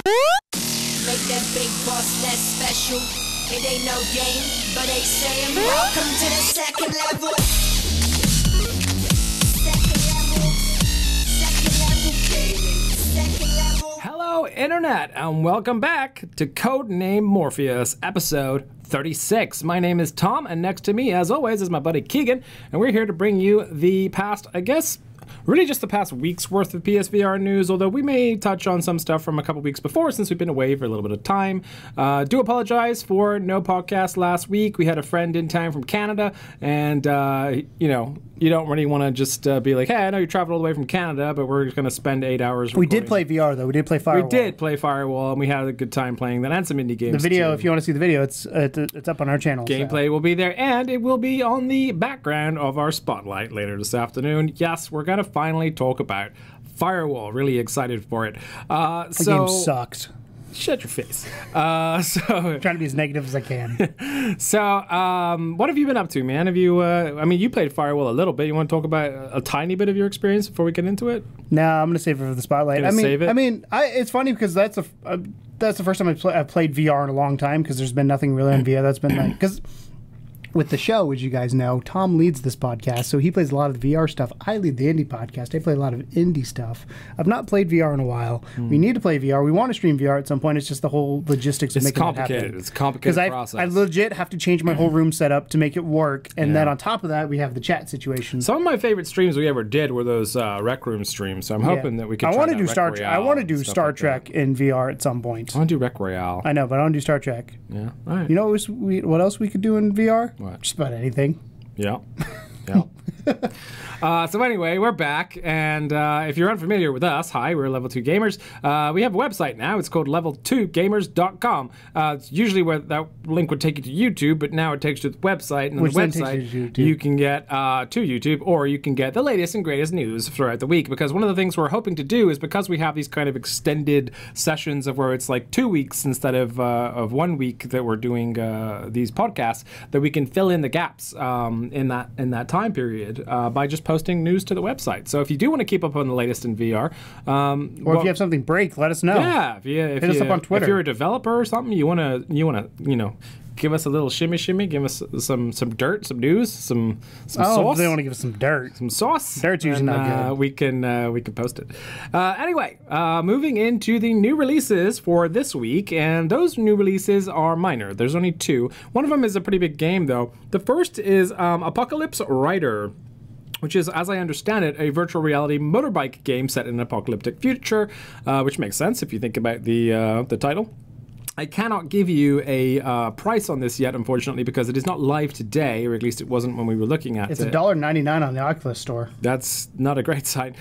Make that big boss less special. It ain't no game, but they saying welcome to the second level. Second level. Hello, Internet, and welcome back to Codename Morpheus, episode 36. My name is Tom, and next to me, as always, is my buddy Keegan, and we're here to bring you the past, I guess, really just the past week's worth of PSVR news, although we may touch on some stuff from a couple weeks before since we've been away for a little bit of time. Do apologize for no podcast last week. We had a friend in town from Canada, and, you know, you don't really want to just be like, hey, I know you traveled all the way from Canada, but we're going to spend 8 hours recording. We did play VR, though. We did play Firewall. We did play Firewall, and we had a good time playing that and some indie games. The video, too. if you want to see the video, it's up on our channel. Gameplay will be there, and it will be on the background of our Spotlight later this afternoon. Yes, we're going to finally talk about Firewall. Really excited for it. The game sucked. Shut your face. Trying to be as negative as I can. So, what have you been up to, man? Have you, I mean, you played Firewall a little bit. You want to talk about a tiny bit of your experience before we get into it? No, I'm going to save it for the Spotlight. Save it? It's funny because that's the first time I've played VR in a long time because there's been nothing really on VR that's been like, because with the show, as you guys know, Tom leads this podcast, so he plays a lot of the VR stuff. I lead the indie podcast. I play a lot of indie stuff. I've not played VR in a while. We need to play VR. We want to stream VR at some point. It's just the whole logistics of making it happen. It's a complicated process. I legit have to change my whole room setup to make it work, and then on top of that, we have the chat situation. Some of my favorite streams we ever did were those Rec Room streams, so I'm hoping that we can I want to do Star Trek in VR at some point. I want to do Rec Royale. I know, but I want to do Star Trek. Yeah, all right. You know what else we could do in VR? What? Just about anything. Yeah. So anyway, we're back, and if you're unfamiliar with us, hi, we're Level 2 Gamers. We have a website now. It's called level2gamers.com. It's usually where that link would take you to YouTube, but now it takes you to the website, and on the website you can get to YouTube, or you can get the latest and greatest news throughout the week, because one of the things we're hoping to do is, because we have these kind of extended sessions of where it's like 2 weeks instead of 1 week that we're doing these podcasts, that we can fill in the gaps in that time period by just posting news to the website. So if you do want to keep up on the latest in VR, or if you have something break, let us know. Yeah, hit us up on Twitter. If you're a developer or something, you want to give us a little shimmy, give us some dirt, some news, some sauce. They want to give us some dirt, some sauce. Dirt's usually not good. We can post it. Anyway, moving into the new releases for this week, and those new releases are minor. There's only 2. One of them is a pretty big game, though. The first is Apocalypse Rider, which is, as I understand it, a virtual reality motorbike game set in an apocalyptic future, which makes sense if you think about the title. I cannot give you a price on this yet, unfortunately, because it is not live today, or at least it wasn't when we were looking at it. It's $1.99 on the Oculus Store. That's not a great sign.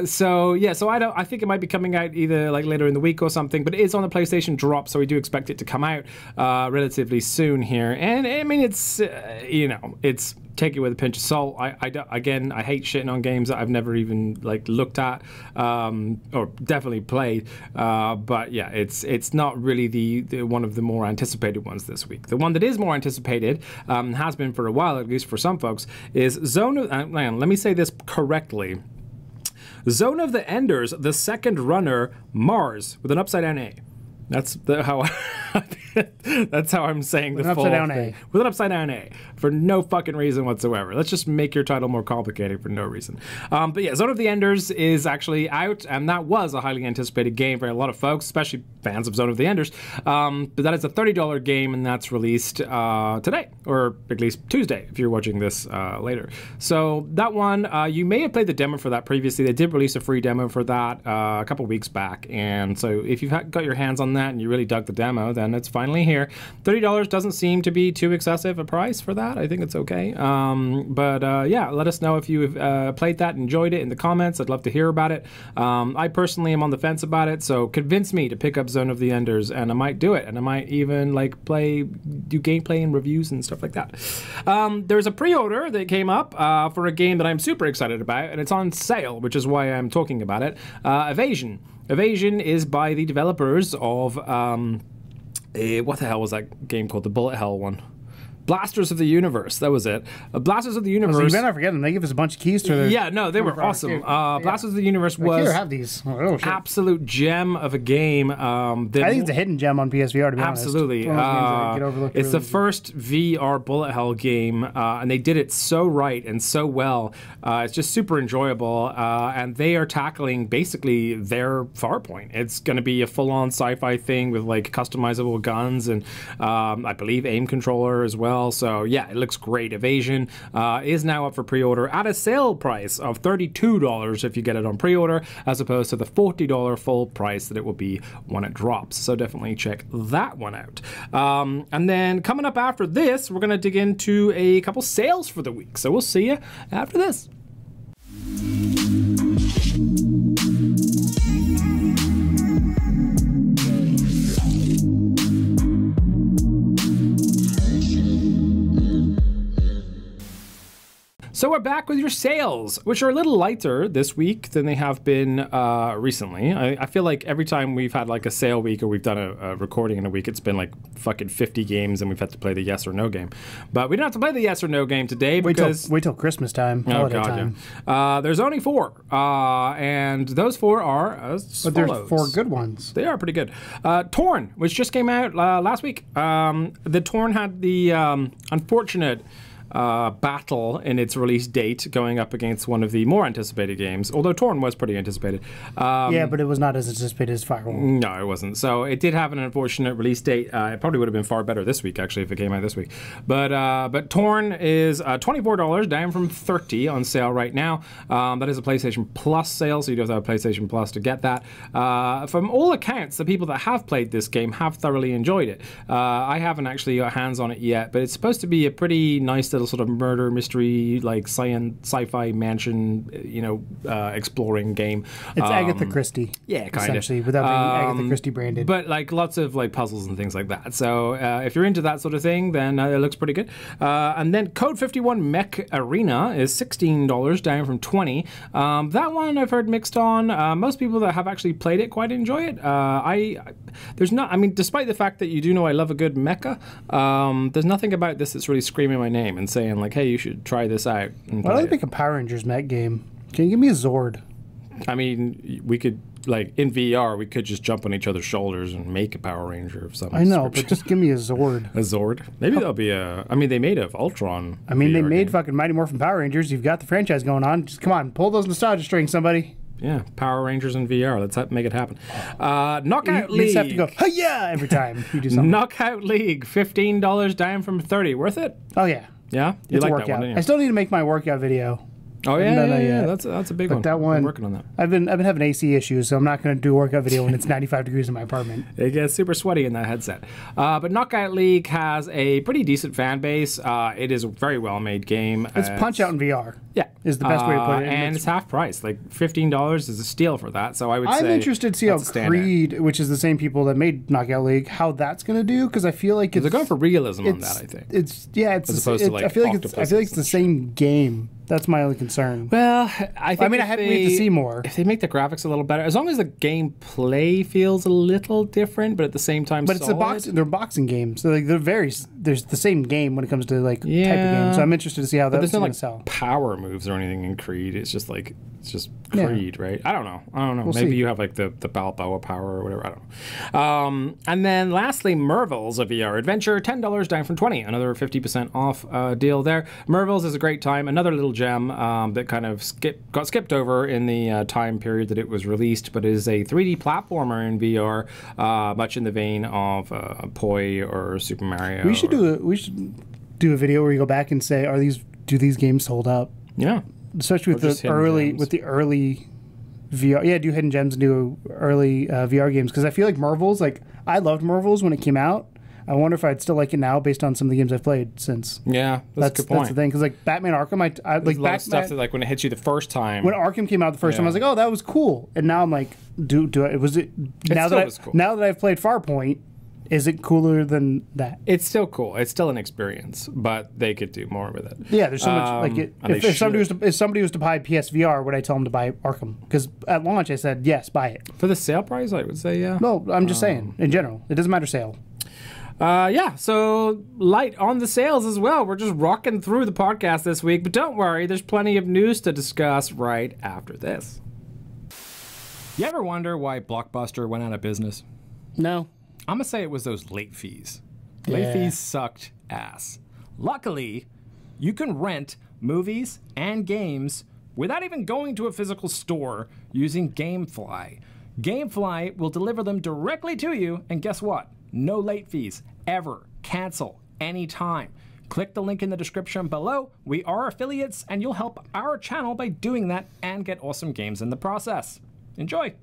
So I think it might be coming out either like later in the week or something, but it is on the PlayStation Drop, so we do expect it to come out relatively soon here. And I mean, it's it's. Take it with a pinch of salt. I hate shitting on games that I've never even looked at or definitely played. But yeah, it's not really the one of the more anticipated ones this week. The one that is more anticipated, has been for a while, at least for some folks, is Zone of... hang on, let me say this correctly. Zone of the Enders, the second runner, Mars, with an upside down A. That's how I'm saying the full thing. With an upside down A. For no fucking reason whatsoever. Let's just make your title more complicated for no reason. But yeah, Zone of the Enders is actually out, and that was a highly anticipated game for a lot of folks, especially fans of Zone of the Enders. But that is a $30 game, and that's released today, or at least Tuesday, if you're watching this later. So that one, you may have played the demo for that previously. They did release a free demo for that a couple weeks back, and so if you've got your hands on that and you really dug the demo, then it's finally here. $30 doesn't seem to be too excessive a price for that. I think it's okay. Yeah, let us know if you've played that, enjoyed it in the comments. I'd love to hear about it. I personally am on the fence about it, so convince me to pick up Zone of the Enders, and I might do it, and I might even do gameplay and reviews and stuff like that. There's a pre-order that came up for a game that I'm super excited about, and it's on sale, which is why I'm talking about it. Evasion. Evasion is by the developers of what the hell was that game called? The Bullet Hell one. Blasters of the Universe. That was it. Blasters of the Universe. You better not forget them. They give us a bunch of keys to their... Yeah, no, they were awesome. Blasters of the Universe was... Here, have these. Oh, shit. Absolute gem of a game. I think it's a hidden gem on PSVR, to be absolutely. honest. It's the first VR bullet hell game, and they did it so right and so well. It's just super enjoyable, and they are tackling basically their Farpoint. It's going to be a full-on sci-fi thing with like customizable guns and I believe aim controller as well. So yeah, it looks great. Evasion is now up for pre-order at a sale price of $32 if you get it on pre-order, as opposed to the $40 full price that it will be when it drops. So definitely check that one out. And then coming up after this, we're going to dig into a couple sales for the week. So we'll see you after this. So we're back with your sales, which are a little lighter this week than they have been recently. I feel like every time we've had like a sale week or we've done a recording in a week, it's been like fucking 50 games and we've had to play the yes or no game. But we don't have to play the yes or no game today because... Wait till Christmas time, holiday time. Yeah. There's only 4, and those 4 are as But follows. there's 4 good ones. They are pretty good. Torn, which just came out last week. The Torn had the unfortunate... battle in its release date going up against one of the more anticipated games, although Torn was pretty anticipated. Yeah, but it was not as anticipated as Firewall. No, it wasn't. So it did have an unfortunate release date. It probably would have been far better this week, actually, if it came out this week. But Torn is $24, down from $30 on sale right now. That is a PlayStation Plus sale, so you do have to have PlayStation Plus to get that. From all accounts, the people that have played this game have thoroughly enjoyed it. I haven't actually got hands on it yet, but it's supposed to be a pretty nice little sort of murder mystery, like sci-fi mansion, exploring game. It's Agatha Christie. Yeah, kind of. Essentially, without being Agatha Christie branded. But like lots of like puzzles and things like that. So if you're into that sort of thing, then it looks pretty good. And then Code 51 Mech Arena is $16, down from $20. That one I've heard mixed on. Most people that have actually played it quite enjoy it. Despite the fact that you do know I love a good mecha, there's nothing about this that's really screaming my name and saying like, hey, you should try this out. Why don't they make a Power Rangers mech game? Can you give me a Zord? I mean, we could, like, in VR, we could just jump on each other's shoulders and make a Power Ranger of some I know, but just give me a Zord. A Zord? Maybe that'll be they made a Ultron. I mean, VR they made game. Fucking Mighty Morphin Power Rangers. You've got the franchise going on. Just come on, pull those nostalgia strings, somebody. Yeah, Power Rangers in VR. Let's make it happen. Knockout League. You just have to go, hi-ya, every time you do something. Knockout League, $15 down from $30. Worth it? Oh, yeah. Yeah? You It's like a workout. that one, didn't you? I still need to make my workout video. Oh, yeah. That's a big one. That one, I'm working on that. I've been having AC issues, so I'm not going to do a workout video when it's 95 degrees in my apartment. It gets super sweaty in that headset. But Knockout League has a pretty decent fan base. It is a very well-made game. It's Punch-Out in VR. Yeah. Is the best way to put it. And it's half price. Like $15 is a steal for that. So I would say I'm interested to see how Creed, which is the same people that made Knockout League, how that's going to do, because I feel like they're going for realism on that, I think. It's as opposed to like I feel like it's the same game. That's my only concern. Well, I think we have to see more. If they make the graphics a little better, as long as the gameplay feels a little different, but at the same time, but they're boxing games, so like there's the same game when it comes to like type of game. So I'm interested to see how that's going to sell. Power moves or anything in Creed. It's just Creed, right? I don't know. Maybe you have like the Balboa power or whatever. I don't know. And then lastly, Merville's a VR adventure, $10 down from $20. Another 50% off deal there. Merville's is a great time. Another little gem that kind of got skipped over in the time period that it was released, but is a 3D platformer in VR, much in the vein of Poi or Super Mario. We should do a video where you go back and say, do these games hold up? Yeah. Especially with the early VR. Yeah, do hidden gems and do early VR games, because I feel like Marvel's, like, I loved Marvel's when it came out. I wonder if I'd still like it now based on some of the games I've played since. Yeah, that's a good point. That's the thing, because like Batman Arkham, I like a lot of stuff that like when it hits you the first time. When Arkham came out the first time, I was like, oh, that was cool, and now I'm like, now that I've played Farpoint, is it cooler than that? It's still cool. It's still an experience, but they could do more with it. Yeah, there's so much like it. If somebody was to buy PSVR, would I tell them to buy Arkham? Because at launch I said yes, buy it for the sale price. I would say yeah. No, I'm just saying in general. It doesn't matter sale. Yeah, so light on the sales as well. We're just rocking through the podcast this week, but don't worry, there's plenty of news to discuss right after this. You ever wonder why Blockbuster went out of business? No. I'm gonna say it was those late fees. Late fees sucked ass. Luckily, you can rent movies and games without even going to a physical store using Gamefly. Gamefly will deliver them directly to you, and guess what? No late fees, ever. Cancel anytime. Click the link in the description below. We are affiliates, and you'll help our channel by doing that and get awesome games in the process. Enjoy.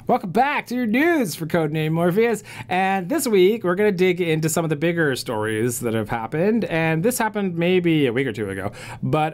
Welcome back to your news for Codename Morpheus, and this week we're going to dig into some of the bigger stories that have happened, and this happened maybe a week or two ago, but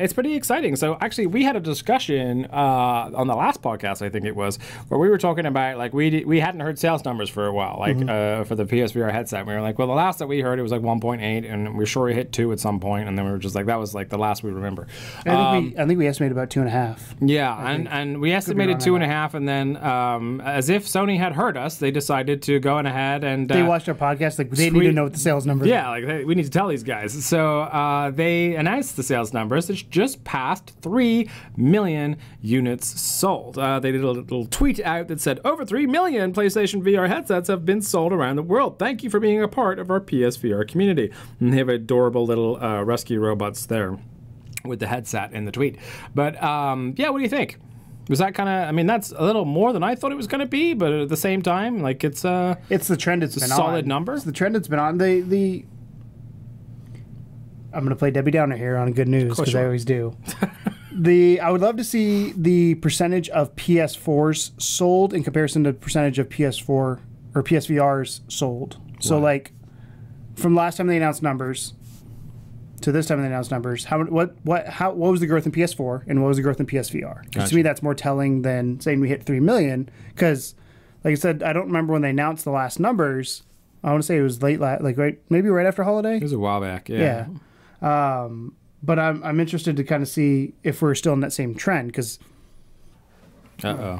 it's pretty exciting. So actually we had a discussion on the last podcast, I think it was, where we were talking about, like, we hadn't heard sales numbers for a while, like for the PSVR headset. We were like, well, the last that we heard it was like 1.8, and we're sure it hit 2 at some point, and then we were just like, that was like the last we remember. I think we estimated about 2.5. Yeah, and we estimated 2.5, and then as if Sony had heard us, they decided to go on ahead and they watched our podcast. Like, they need to know what the sales numbers. Yeah, like we need to tell these guys. So they announced the sales numbers. It's just passed 3 million units sold. They did a little tweet out that said, over 3 million PlayStation VR headsets have been sold around the world. Thank you for being a part of our PSVR community. And they have adorable little rescue robots there with the headset in the tweet. But yeah, what do you think? Was that kind of, I mean, that's a little more than I thought it was going to be, but at the same time, like, it's the trend it's been on. Solid number. It's the trend it's been on. I'm going to play Debbie Downer here on good news, because I always do. I would love to see the percentage of PS4s sold in comparison to the percentage of PS4 or PSVRs sold. Wow. So, like, from last time they announced numbers to this time they announced numbers, what was the growth in PS4 and what was the growth in PSVR? Gotcha. To me, that's more telling than saying we hit 3 million, because, like I said, I don't remember when they announced the last numbers. I want to say it was late, maybe right after holiday. It was a while back, yeah. But I'm interested to kind of see if we're still in that same trend, because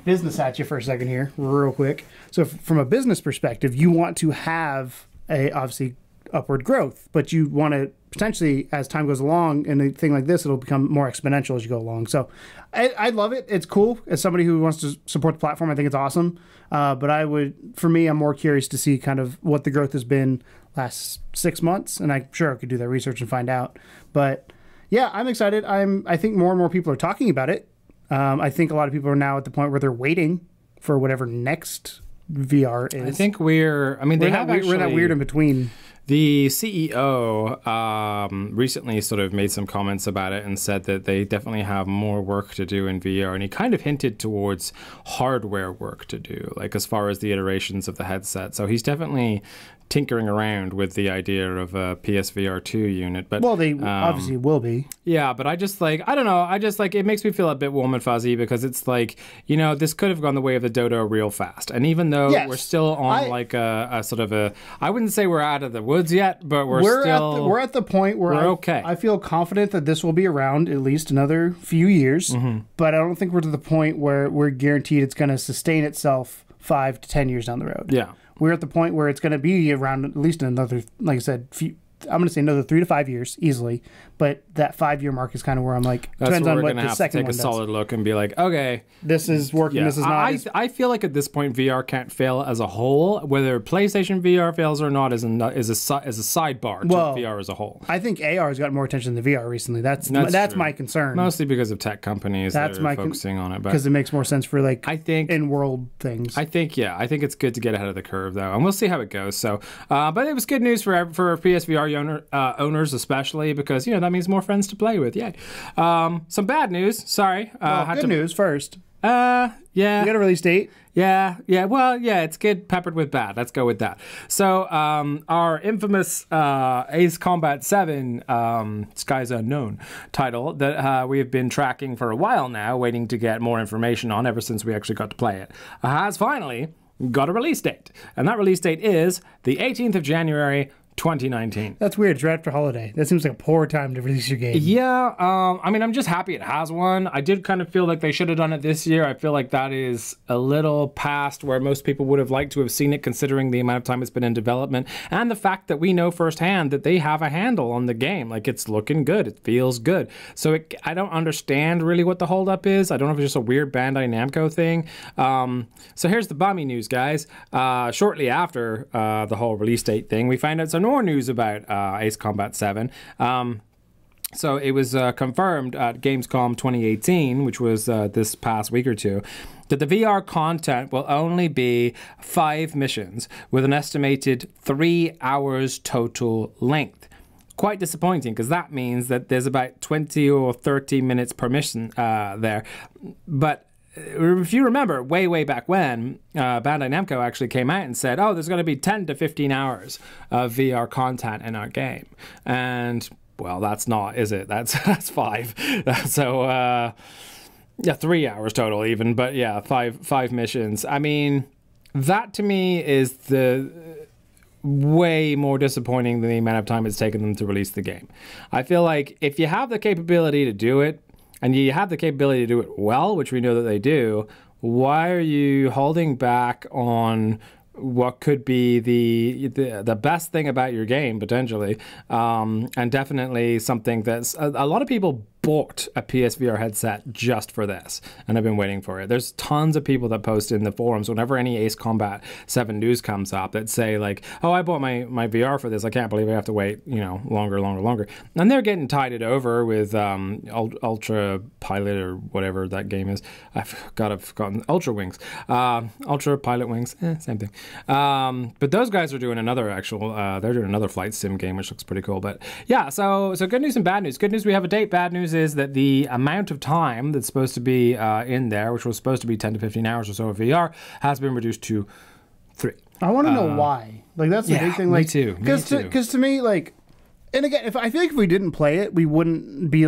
business at you for a second here, real quick. So from a business perspective, you want to have obviously upward growth, but you want to potentially, as time goes along and a thing like this, it'll become more exponential as you go along. So I love it. It's cool. As somebody who wants to support the platform, I think it's awesome. But I'm more curious to see kind of what the growth has been last 6 months, and I'm sure I could do that research and find out. But yeah, I'm excited. I think more and more people are talking about it. I think a lot of people are now at the point where they're waiting for whatever next VR is. I think we're in that weird in between. The CEO recently sort of made some comments about it and said that they definitely have more work to do in VR, and he kind of hinted towards hardware work to do, like as far as the iterations of the headset. So he's definitely tinkering around with the idea of a PSVR 2 unit. But well, they obviously will be. Yeah, but I don't know. it makes me feel a bit warm and fuzzy, because it's like, this could have gone the way of the Dodo real fast. And even though we're still on a sort of a, I wouldn't say we're out of the woods yet, but we're at the point where okay. I feel confident that this will be around at least another few years. Mm-hmm. But I don't think we're to the point where we're guaranteed it's going to sustain itself 5 to 10 years down the road. Yeah. We're at the point where it's going to be around at least another, like I said, I'm going to say another 3 to 5 years easily. But that 5-year mark is kind of where I'm like, depends on what the second one does. Take a solid look and be like, okay, this is working. Yeah. This is not. I feel like at this point VR can't fail as a whole. Whether PlayStation VR fails or not is a sidebar to VR as a whole. I think AR has gotten more attention than VR recently. That's my concern. Mostly because of tech companies that are focusing on it, because it makes more sense for in-world things. I think it's good to get ahead of the curve though, and we'll see how it goes. So, but it was good news for PSVR owners especially, because that means more friends to play with. Yay. Some bad news. Sorry. Good news first. Yeah. You got a release date? Yeah. Well, yeah, it's good peppered with bad. Let's go with that. So, our infamous Ace Combat 7 Skies Unknown title that we have been tracking for a while now, waiting to get more information on ever since we actually got to play it, has finally got a release date. And that release date is the 18th of January, 2019. That's weird. It's right after holiday. That seems like a poor time to release your game. Yeah, I mean, I'm just happy it has one. I did kind of feel like they should have done it this year. I feel like that is a little past where most people would have liked to have seen it, considering the amount of time it's been in development and the fact that we know firsthand that they have a handle on the game. Like, it's looking good. It feels good. So I don't understand really what the holdup is. I don't know if it's just a weird Bandai Namco thing. So here's the bummy news, guys. Shortly after the whole release date thing, we find out some more news about Ace Combat 7. So it was confirmed at Gamescom 2018, which was this past week or two, that the VR content will only be 5 missions with an estimated 3 hours total length. Quite disappointing, because that means that there's about 20 or 30 minutes per mission there. But if you remember, way back when, Bandai Namco actually came out and said, oh, there's going to be 10 to 15 hours of VR content in our game. And, well, that's not, is it? That's 5. So, yeah, 3 hours total even. But, yeah, five missions. I mean, that to me is the way more disappointing than the amount of time it's taken them to release the game. I feel like if you have the capability to do it, and you have the capability to do it well, which we know that they do, why are you holding back on what could be the best thing about your game, potentially, and definitely something that's a lot of people bought a PSVR headset just for this, and I've been waiting for it. There's tons of people that post in the forums whenever any Ace Combat 7 news comes up that say like, oh, I bought my VR for this. I can't believe I have to wait, longer. And they're getting tided over with Ultra Pilot or whatever that game is. I've forgotten. Ultra Wings. Ultra Pilot Wings. Same thing. But those guys are doing another they're doing another flight sim game, which looks pretty cool. But yeah, so good news and bad news. Good news, we have a date. Bad news is that the amount of time that's supposed to be in there, which was supposed to be 10 to 15 hours or so of VR, has been reduced to 3. I want to know why. Like, that's the big thing. Like, me too. Because to me, like, and again, I feel like if we didn't play it, we wouldn't be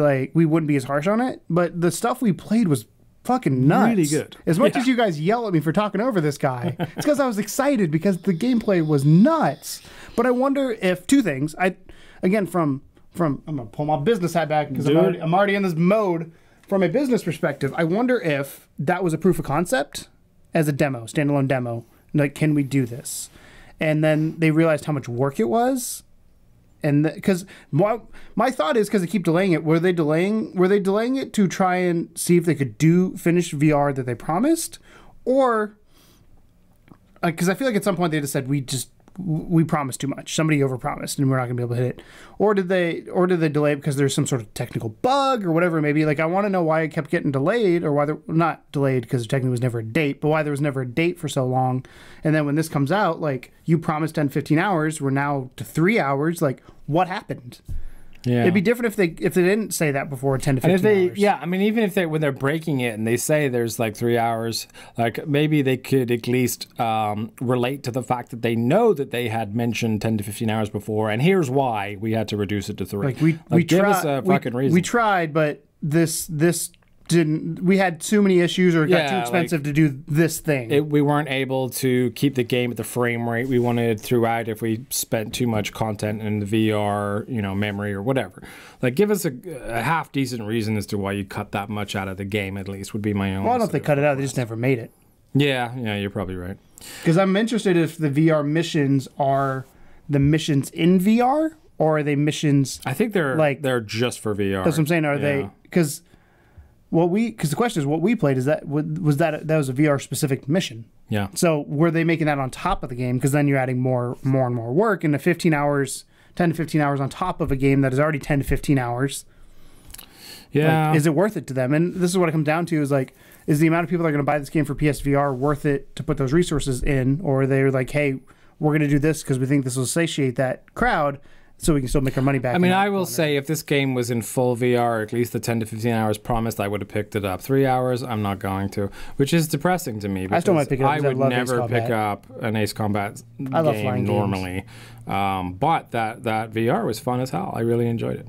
as harsh on it. But the stuff we played was fucking nuts. Really good. As much as you guys yell at me for talking over this guy, it's because I was excited because the gameplay was nuts. But I wonder if two things. I'm gonna pull my business hat back because I'm already in this mode. From a business perspective, I wonder if that was a proof of concept as a demo, standalone demo. Like, can we do this? And then they realized how much work it was. And because my thought is, because they keep delaying it, were they delaying it to try and see if they could finish VR that they promised, or because I feel like at some point they just said we promised too much. Somebody overpromised, and we're not gonna be able to hit it. Or did they delay it because there's some sort of technical bug or whatever? Maybe, like, I want to know why it kept getting delayed, or why they're not delayed because there technically was never a date, but why there was never a date for so long. And then when this comes out, like, you promised 10, 15 hours, we're now to 3 hours. Like, what happened? Yeah. It'd be different if they didn't say that before 10 to 15 hours. Yeah, I mean, even if when they're breaking it and they say there's like 3 hours, like, maybe they could at least relate to the fact that they know that they had mentioned 10 to 15 hours before, and here's why we had to reduce it to 3. Like, we give tried, us a fucking reason. We tried, but this didn't. We had too many issues, or it got too expensive to do this thing. We weren't able to keep the game at the frame rate we wanted throughout if we spent too much content in the VR, memory or whatever. Like, give us a half decent reason as to why you cut that much out of the game. At least would be my own. Well, I don't know if they cut it out; they just never made it. Yeah, you're probably right. Because I'm interested if the VR missions are the missions in VR, or are they missions? I think they're just for VR. That's what I'm saying. Are they? Because the question is, what we played, that was a VR specific mission. Yeah. So were they making that on top of the game? Because then you're adding more and more work, and 10 to 15 hours on top of a game that is already 10 to 15 hours. Yeah. Like, is it worth it to them? And this is what it comes down to: is the amount of people that are going to buy this game for PSVR worth it to put those resources in, or they're like, hey, we're going to do this because we think this will satiate that crowd. so we can still make our money back. I mean, I will say if this game was in full VR, at least the 10 to 15 hours promised, I would have picked it up. 3 hours, I'm not going to, which is depressing to me. I still might pick it up. I would never pick up an Ace Combat game normally. But that VR was fun as hell. I really enjoyed it.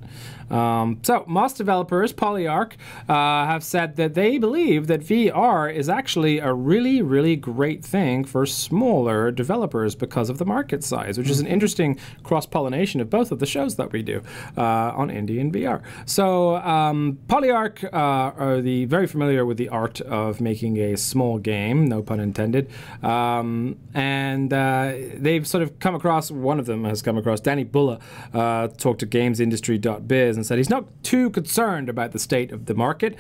So most developers, Polyarch, have said that they believe that VR is actually a really, really great thing for smaller developers because of the market size, which is an interesting cross-pollination of both of the shows that we do on indie and VR. So Polyarch are very familiar with the art of making a small game, no pun intended, and they've sort of come across, one of them has come across, Danny Bulla, talked to gamesindustry.biz and said he's not too concerned about the state of the market.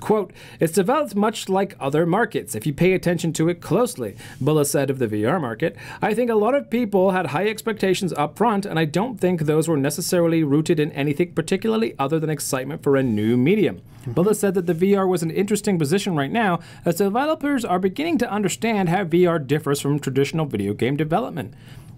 Quote, "It's developed much like other markets if you pay attention to it closely," Bulla said of the VR market. "I think a lot of people had high expectations up front, and I don't think those were necessarily rooted in anything particularly other than excitement for a new medium." Bulla said that the VR was an interesting position right now as developers are beginning to understand how VR differs from traditional video game development.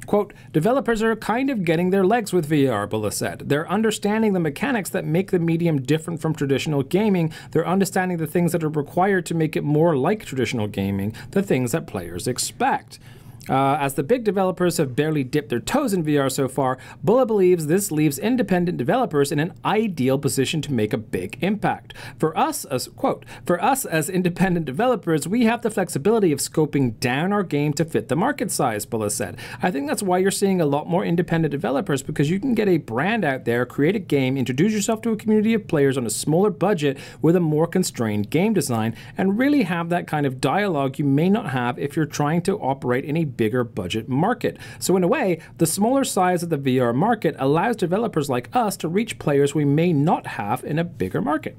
Quote, "Developers are kind of getting their legs with VR," Bulla said. "They're understanding the mechanics that make the medium different from traditional gaming. They're understanding the things that are required to make it more like traditional gaming, the things that players expect." As the big developers have barely dipped their toes in VR so far, Bulla believes this leaves independent developers in an ideal position to make a big impact. For us as independent developers, we have the flexibility of scoping down our game to fit the market size, Bulla said. "I think that's why you're seeing a lot more independent developers, because you can get a brand out there, create a game, introduce yourself to a community of players on a smaller budget with a more constrained game design, and really have that kind of dialogue you may not have if you're trying to operate in a bigger budget market. So in a way, the smaller size of the VR market allows developers like us to reach players we may not have in a bigger market."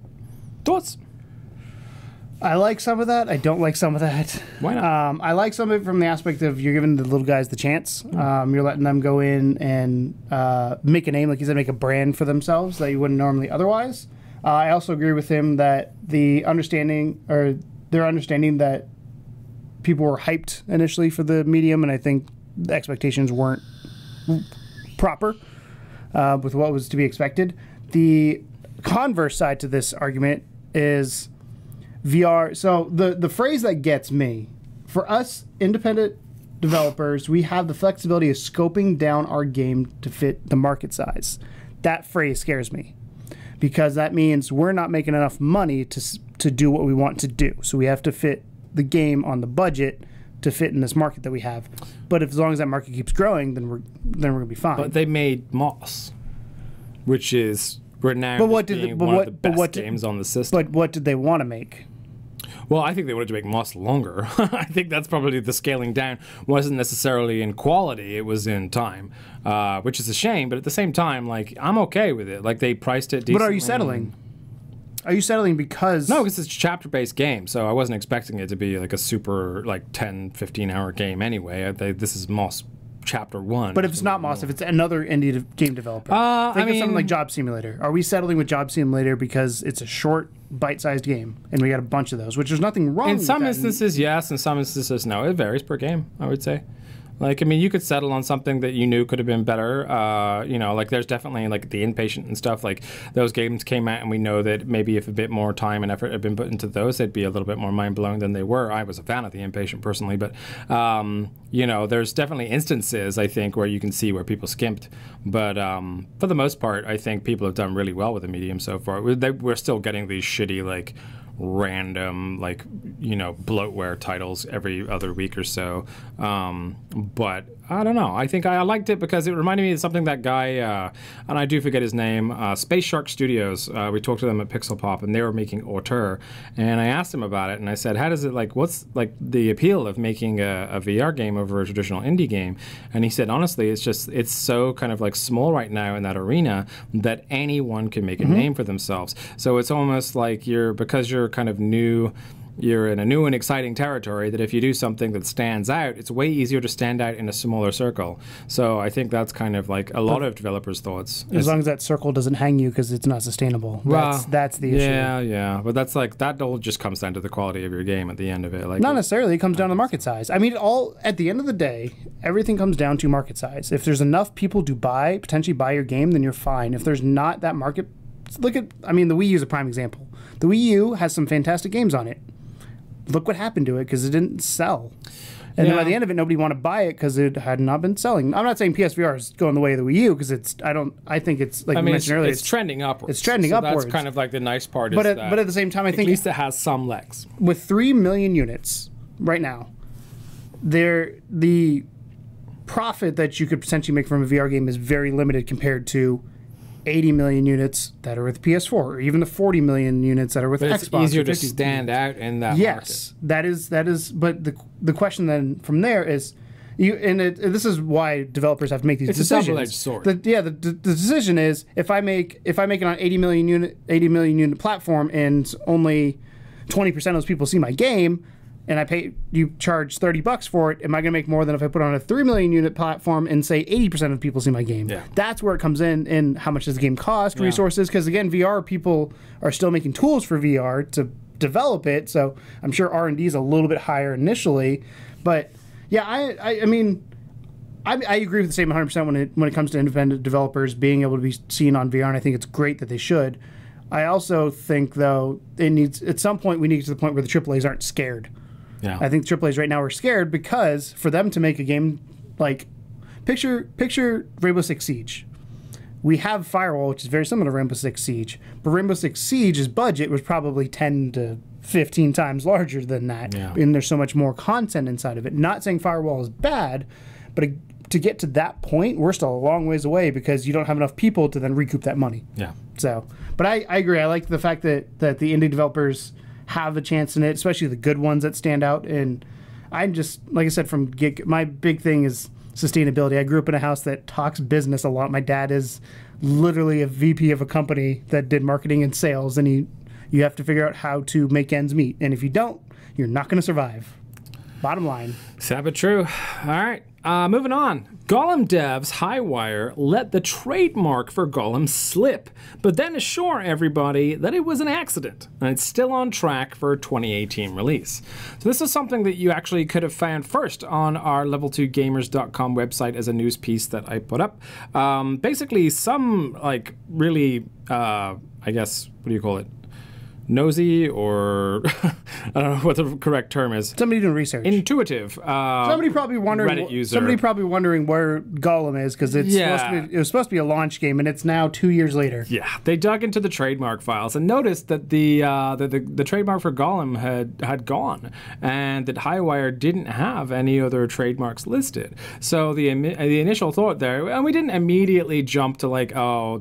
Thoughts? I like some of that. I don't like some of that. Why not? I like some of it from the aspect of you're giving the little guys the chance. You're letting them go in and make a name, like you said, make a brand for themselves that you wouldn't normally otherwise. I also agree with him that their understanding that people were hyped initially for the medium, and I think the expectations weren't proper with what was to be expected. The converse side to this argument is VR. So the phrase that gets me, for us independent developers, we have the flexibility of scoping down our game to fit the market size. That phrase scares me, because that means we're not making enough money to do what we want to do. So we have to fit the game on the budget to fit in this market that we have. But as long as that market keeps growing, then we're going to be fine. But they made Moss, which is renowned as being one of the best games on the system. But what did they want to make? Well, I think they wanted to make Moss longer. I think that's probably the scaling down wasn't necessarily in quality, it was in time, which is a shame. But at the same time, like, I'm okay with it. Like, they priced it decently. But are you settling? Are you settling because... No, because it's a chapter-based game, so I wasn't expecting it to be like a super, like, 10, 15-hour game anyway. This is Moss Chapter 1. But if it's not Moss, if it's another indie game developer, think of something like Job Simulator. Are we settling with Job Simulator because it's a short, bite-sized game, and we got a bunch of those, which there's nothing wrong with that. In some instances, yes. In some instances, no. It varies per game, I would say. Like, I mean, you could settle on something that you knew could have been better. You know, like, there's definitely, like, The Inpatient and stuff. Like, those games came out, and we know that maybe if a bit more time and effort had been put into those, they'd be a little bit more mind-blowing than they were. I was a fan of The Inpatient, personally. But, you know, there's definitely instances, I think, where you can see where people skimped. But for the most part, I think people have done really well with the medium so far. We're still getting these shitty, like, random, like, you know, bloatware titles every other week or so. But I don't know. I think I liked it because it reminded me of something that guy, and I do forget his name, Space Shark Studios. We talked to them at Pixel Pop, and they were making Auteur. And I asked him about it, and I said, how does it, like, what's, like, the appeal of making a VR game over a traditional indie game? And he said, honestly, it's so kind of, like, small right now in that arena that anyone can make a name for themselves. So it's almost like because you're kind of new you're in a new and exciting territory that if you do something that stands out, it's way easier to stand out in a smaller circle. So I think that's kind of like a lot of developers' thoughts. As long as that circle doesn't hang you because it's not sustainable. That's the issue. Yeah. But that's like, that all just comes down to the quality of your game at the end of it. Like, not necessarily. It comes down to market size. I mean, at the end of the day, everything comes down to market size. If there's enough people to potentially buy your game, then you're fine. If there's not that market, the Wii U is a prime example. The Wii U has some fantastic games on it. Look what happened to it because it didn't sell. And then by the end of it, nobody wanted to buy it because it had not been selling. I'm not saying PSVR is going the way of the Wii U because I think it's like you mentioned earlier. It's trending upwards. It's trending upwards. That's kind of like the nice part. But at the same time, I think at least it has some legs. With 3 million units right now, the profit that you could potentially make from a VR game is very limited compared to 80 million units that are with PS4, or even the 40 million units that are with Xbox. It's easier to stand out in that market. Yes, that is. But the question then from there is, this is why developers have to make these decisions. It's a double-edged sword. The decision is if I make it on 80 million unit platform and only 20% of those people see my game, and you charge $30 for it, am I going to make more than if I put it on a 3 million unit platform and say 80% of people see my game? Yeah. That's where it comes in how much does the game cost, resources, because again, VR people are still making tools for VR to develop it, so I'm sure R&D is a little bit higher initially, but yeah, I mean, I agree with the same 100% when it comes to independent developers being able to be seen on VR, and I think it's great that they should. I also think, though, at some point we need to get to the point where the AAAs aren't scared. Yeah. I think AAAs right now are scared because for them to make a game like picture Rainbow Six Siege. We have Firewall, which is very similar to Rainbow Six Siege, but Rainbow Six Siege's budget was probably 10 to 15 times larger than that, and there's so much more content inside of it. Not saying Firewall is bad, but to get to that point, we're still a long ways away because you don't have enough people to then recoup that money. Yeah. So, but I agree. I like the fact that the indie developers have a chance in it, especially the good ones that stand out. And I'm just, like I said, my big thing is sustainability. I grew up in a house that talks business a lot. My dad is literally a VP of a company that did marketing and sales, and you have to figure out how to make ends meet. And if you don't, you're not going to survive. Bottom line. Sad but true. All right. Moving on. Gollum devs Highwire let the trademark for Gollum slip, but then assure everybody that it was an accident, and it's still on track for a 2018 release. So this is something that you actually could have found first on our level2gamers.com website as a news piece that I put up. Basically, some really, I guess, what do you call it? Nosy, or I don't know what the correct term is. Somebody doing research. Intuitive. Somebody probably wondering. Reddit user. Somebody probably wondering where Gollum is because it was supposed to be a launch game, and it's now 2 years later. Yeah, they dug into the trademark files and noticed that the trademark for Gollum had gone, and that Highwire didn't have any other trademarks listed. So the initial thought there, and we didn't immediately jump to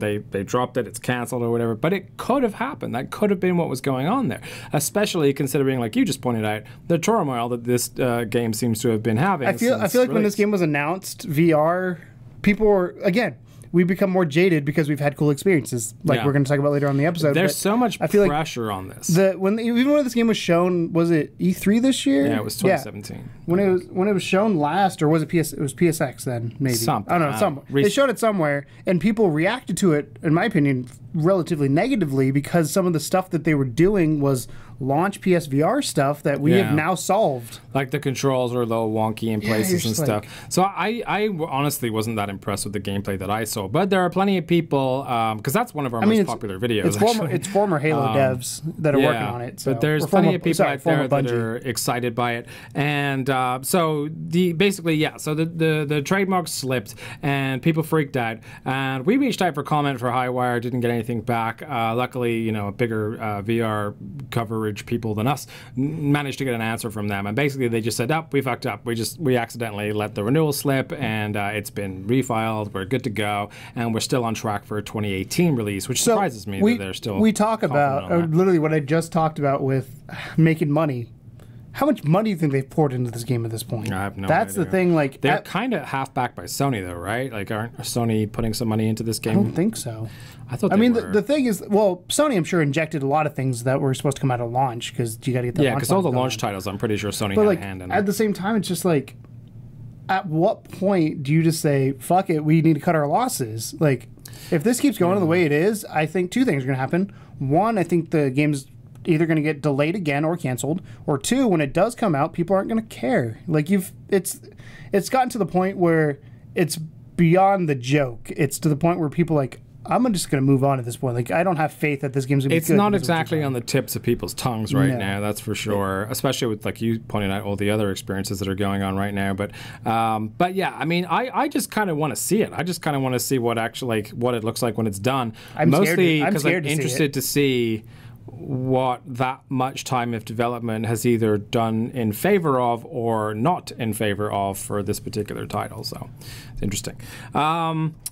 they dropped it, it's canceled or whatever, but it could have happened. That could have been what was going on there, especially considering, like you just pointed out, the turmoil that this game seems to have been having. I feel like when this game was announced, VR, people were, again, we become more jaded because we've had cool experiences, we're going to talk about later on in the episode. There's so much pressure on this. Even when this game was shown, was it E3 this year? Yeah, it was 2017. Yeah. When it was shown last, or was it it was PSX then? Maybe something. I don't know. Somewhere they showed it somewhere, and people reacted to it, in my opinion, relatively negatively because some of the stuff that they were doing was launch PSVR stuff that we have now solved. Like the controls were a little wonky in places and stuff. So I honestly wasn't that impressed with the gameplay that I saw. But there are plenty of people, because that's one of our most popular videos. It's former Halo devs that are working on it. So. But there's plenty of people out there that are excited by it. And so the trademark slipped and people freaked out. And we reached out for comment for Highwire, didn't get anything back. Luckily, bigger VR coverage people than us managed to get an answer from them, and basically they just said, we fucked up, we accidentally let the renewal slip, and it's been refiled, we're good to go, and we're still on track for a 2018 release, which surprises me that they're still we talk about literally what I just talked about with making money. how much money do you think they've poured into this game at this point? I have no That's idea. the thing. Like They're kind of half backed by Sony, though, right? Like, aren't Sony putting some money into this game? I don't think so. I thought. I they mean, were. the thing is, well, Sony, I'm sure, injected a lot of things that were supposed to come out at launch because you got to get the yeah, launch because all the line launch going. titles, I'm pretty sure Sony But had like a hand in at it. the same time, it's just like, at what point do you just say, "Fuck it, we need to cut our losses"? Like, if this keeps going the way it is, I think two things are going to happen. One, I think the game's either going to get delayed again or canceled, or two, when it does come out, people aren't going to care. Like it's gotten to the point where it's beyond the joke. It's to the point where people like, I'm just going to move on at this point. Like, I don't have faith that this game's going to be It's good. not because of what exactly you're on the tips of people's tongues right No. now, that's for sure. Especially with, like you pointed out, all the other experiences that are going on right now. But yeah, I mean, I just kind of want to see it. I just kind of want to see what actually, like, what it looks like when it's done. I'm Mostly scared because I'm to see interested it. to see what that much time of development has either done in favor of or not in favor of for this particular title. So it's interesting.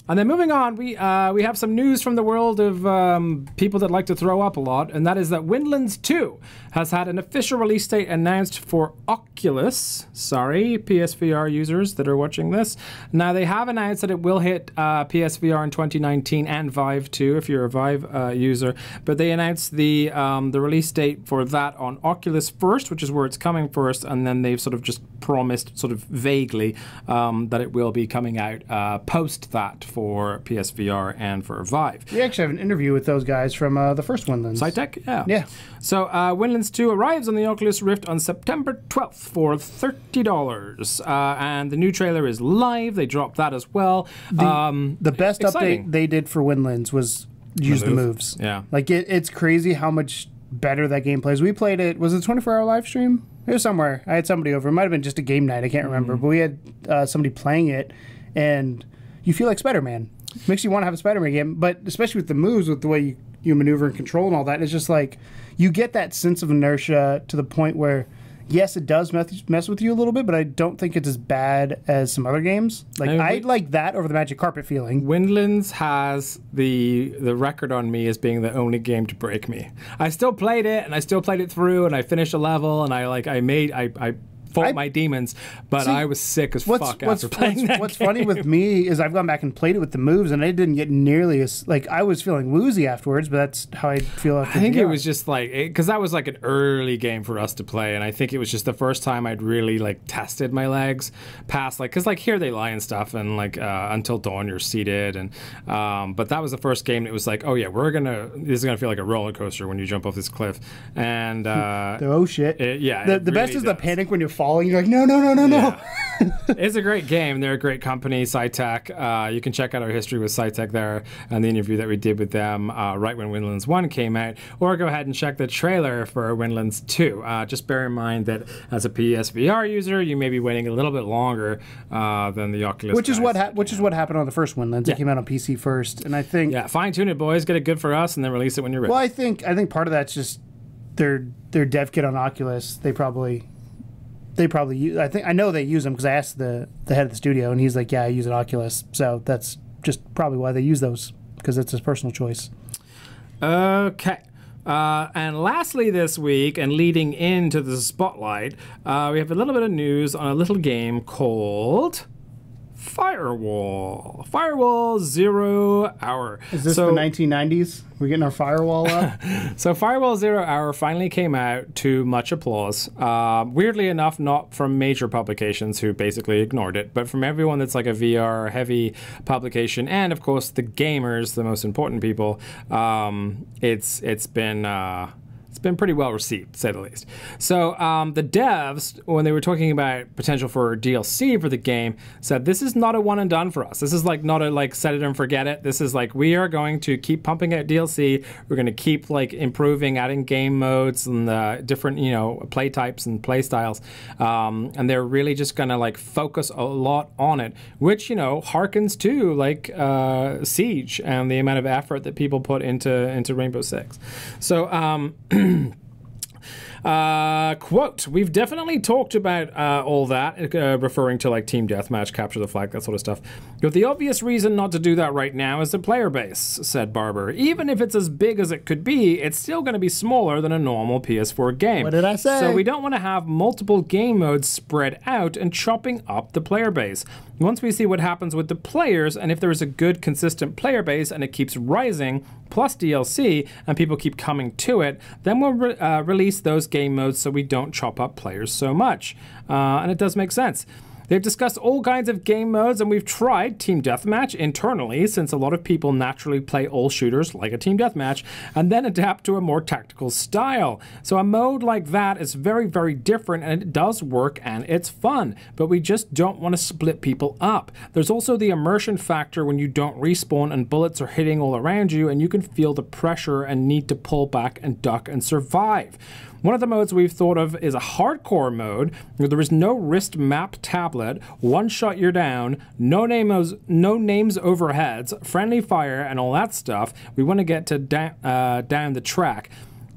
And then moving on, we have some news from the world of people that like to throw up a lot, and that is that Windlance 2 has had an official release date announced for Oculus. Sorry, PSVR users that are watching this. Now, they have announced that it will hit PSVR in 2019 and Vive too, if you're a Vive user. But they announced the release date for that on Oculus first, which is where it's coming first, and then they've sort of just promised, sort of vaguely, that it will be coming out post that for PSVR and for Vive. We actually have an interview with those guys from the first Windlance. SciTech? Yeah. Yeah. So Windlance 2 arrives on the Oculus Rift on September 12th for $30. And the new trailer is live. They dropped that as well. The best exciting. update they did for Windlands was use the move. moves. Yeah. Like, it's crazy how much better that game plays. We played it, was it a 24-hour live stream? It was somewhere. I had somebody over. It might have been just a game night. I can't remember. But we had somebody playing it, and you feel like Spider-Man. Makes you want to have a Spider-Man game, but especially with the moves, with the way you maneuver and control and all that, it's just like you get that sense of inertia to the point where, yes, it does mess with you a little bit, but I don't think it's as bad as some other games. Like, I like that over the Magic Carpet feeling. Windlands has the record on me as being the only game to break me. I still played it, and I still played it through, and I finished a level, and I fought my demons, but I was sick as fuck after playing that What's game. funny with me is I've gone back and played it with the moves, and I didn't get nearly as, like, I was feeling woozy afterwards, but that's how I feel after I think VR. it was just like, because that was like an early game for us to play, and I think it was just the first time I'd really like tested my legs past, like, because like Here They Lie and stuff, and like Until Dawn you're seated, and but that was the first game that was like, oh yeah, this is gonna feel like a roller coaster when you jump off this cliff, and oh shit. yeah, The best is the panic when you're falling. You're like, no. It's a great game. They're a great company, SciTech. You can check out our history with SciTech there and the interview that we did with them right when Windlands 1 came out, or go ahead and check the trailer for Windlands 2. Just bear in mind that as a PSVR user, you may be waiting a little bit longer than the Oculus. Which is what happened on the first Windlands. It came out on PC first, and I think fine tune it, boys. Get it good for us, and then release it when you're ready. Well, I think part of that's just their dev kit on Oculus. They probably use, I know they use them because I asked the head of the studio, and he's like, yeah, I use an Oculus. So that's just probably why they use those, because it's his personal choice. Okay. And lastly this week, and leading into the spotlight, we have a little bit of news on a little game called Firewall Zero Hour. Is this the 1990s? We're getting our firewall up? So Firewall Zero Hour finally came out to much applause. Weirdly enough, not from major publications who basically ignored it, but from everyone that's like a VR heavy publication, and of course the gamers, the most important people. It's been pretty well received, to say the least. So the devs, when they were talking about potential for DLC for the game, said this is not a one and done for us. This is like not a like set it and forget it. This is like, we are going to keep pumping out DLC. We're going to keep like improving, adding game modes and different play types and play styles. And they're really just going to like focus a lot on it, which harkens to like Siege and the amount of effort that people put into Rainbow Six. So Quote, we've definitely talked about all that, referring to like team deathmatch, capture the flag, that sort of stuff. But the obvious reason not to do that right now is the player base, said Barber. Even if it's as big as it could be, it's still going to be smaller than a normal PS4 game. What did I say? So we don't want to have multiple game modes spread out and chopping up the player base. Once we see what happens with the players, and if there is a good, consistent player base and it keeps rising, plus DLC, and people keep coming to it, then we'll release those game modes so we don't chop up players so much. And it does make sense. They've discussed all kinds of game modes, and we've tried Team Deathmatch internally, since a lot of people naturally play all shooters like a Team Deathmatch, and then adapt to a more tactical style. So a mode like that is very, very different, and it does work, and it's fun, but we just don't want to split people up. There's also the immersion factor when you don't respawn and bullets are hitting all around you, and you can feel the pressure and need to pull back and duck and survive. One of the modes we've thought of is a hardcore mode where there is no wrist map tablet, one shot you're down, no names overheads, friendly fire, and all that stuff. We want to get to down the track.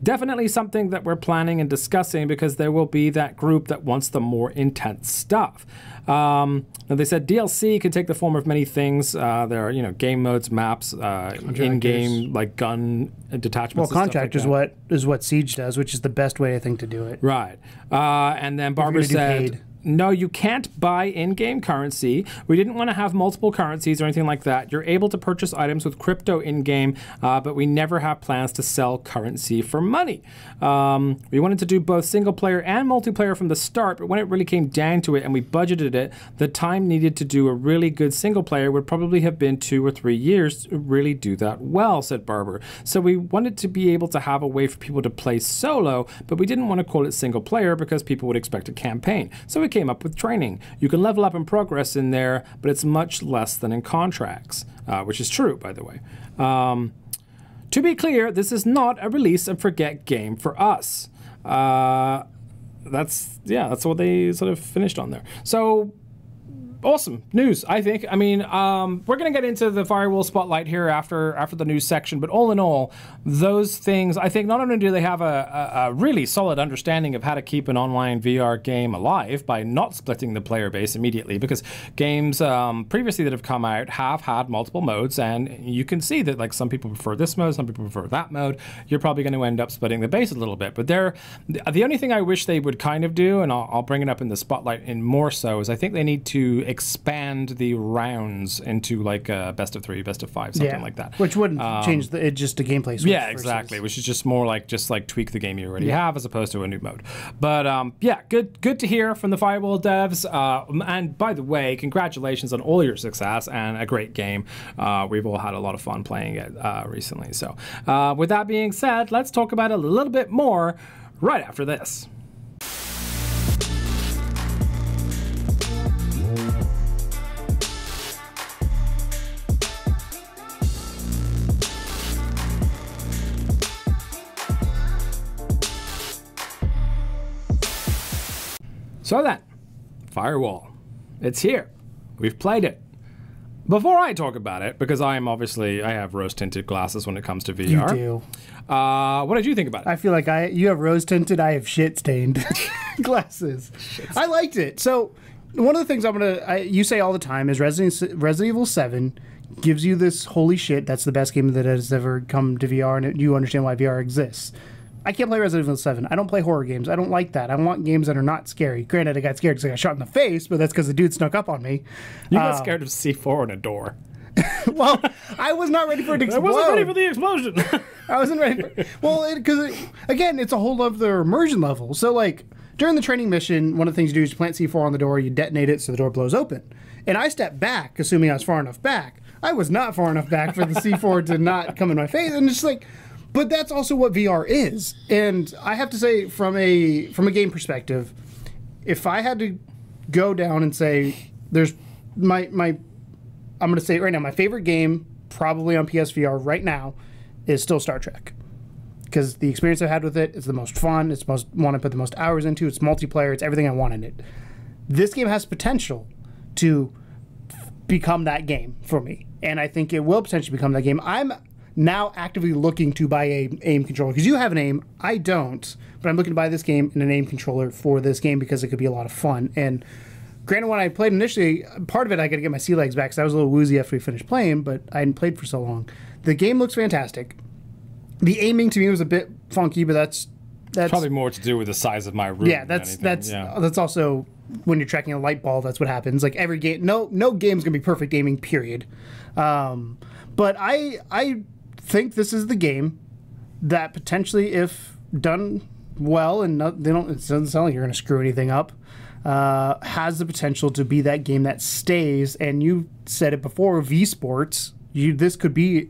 Definitely something that we're planning and discussing, because there will be that group that wants the more intense stuff. They said DLC can take the form of many things. There are, game modes, maps, in-game like gun detachments. Well, contract is what Siege does, which is the best way I think to do it. Right. And then Barber said, no, you can't buy in-game currency. We didn't want to have multiple currencies or anything like that. You're able to purchase items with crypto in-game, but we never have plans to sell currency for money. We wanted to do both single-player and multiplayer from the start, but when it really came down to it and we budgeted it, the time needed to do a really good single-player would probably have been 2 or 3 years to really do that well, said Barber. So we wanted to be able to have a way for people to play solo, but we didn't want to call it single-player because people would expect a campaign. So we came up with training. You can level up and progress in there, but it's much less than in contracts, which is true, by the way. To be clear, this is not a release and forget game for us. That's what they sort of finished on there. So awesome news, I think. I mean, we're going to get into the Firewall Spotlight here after the news section, but all in all, those things, I think not only do they have a really solid understanding of how to keep an online VR game alive by not splitting the player base immediately, because games previously that have come out have had multiple modes, and you can see that like some people prefer this mode, some people prefer that mode. You're probably going to end up splitting the base a little bit, but the only thing I wish they would kind of do, and I'll bring it up in the Spotlight in more so, is I think they need to expand the rounds into like a best of 3, best of 5, something like that. Which wouldn't change it, just a gameplay switch. Yeah, exactly. Which is just more like tweak the game you already have as opposed to a new mode. But good to hear from the Firewall devs. And by the way, congratulations on all your success and a great game. We've all had a lot of fun playing it recently. So with that being said, let's talk about it a little bit more right after this. So then, Firewall. It's here. We've played it. Before I talk about it, because I have rose-tinted glasses when it comes to VR. You do. What did you think about it? I feel like you have rose-tinted, I have shit-stained glasses. I liked it. So, one of the things you say all the time is Resident Evil 7 gives you this holy shit, that's the best game that has ever come to VR, and you understand why VR exists. I can't play Resident Evil 7. I don't play horror games. I don't like that. I want games that are not scary. Granted, I got scared because I got shot in the face, but that's because the dude snuck up on me. You got scared of C4 on a door. Well, I was not ready for it to explode. I wasn't ready for the explosion. I wasn't ready for it. Well, because, again, it's a whole other immersion level. So, like, during the training mission, one of the things you do is you plant C4 on the door, you detonate it so the door blows open. And I stepped back, assuming I was far enough back. I was not far enough back for the C4 to not come in my face. And it's like... But that's also what VR is. And I have to say, from a game perspective, if I had to go down and say, there's I'm going to say it right now, my favorite game, probably on PSVR right now, is still Star Trek. Because the experience I've had with it is the most fun, it's the most one I put the most hours into, it's multiplayer, it's everything I want in it. This game has potential to become that game for me. And I think it will potentially become that game. now actively looking to buy a aim controller, because you have an aim, I don't, but I'm looking to buy this game and an aim controller for this game because it could be a lot of fun. And granted, when I played initially, part of it I got to get my sea legs back because I was a little woozy after we finished playing, but I hadn't played for so long. The game looks fantastic. The aiming to me was a bit funky, but that's probably more to do with the size of my room. Yeah, that's also when you're tracking a light ball. That's what happens. Like every game, no game's gonna be perfect aiming. Period. But I think this is the game that potentially, if done well, and it doesn't sound like you're gonna screw anything up, has the potential to be that game that stays. And you said it before, V Sports. This could be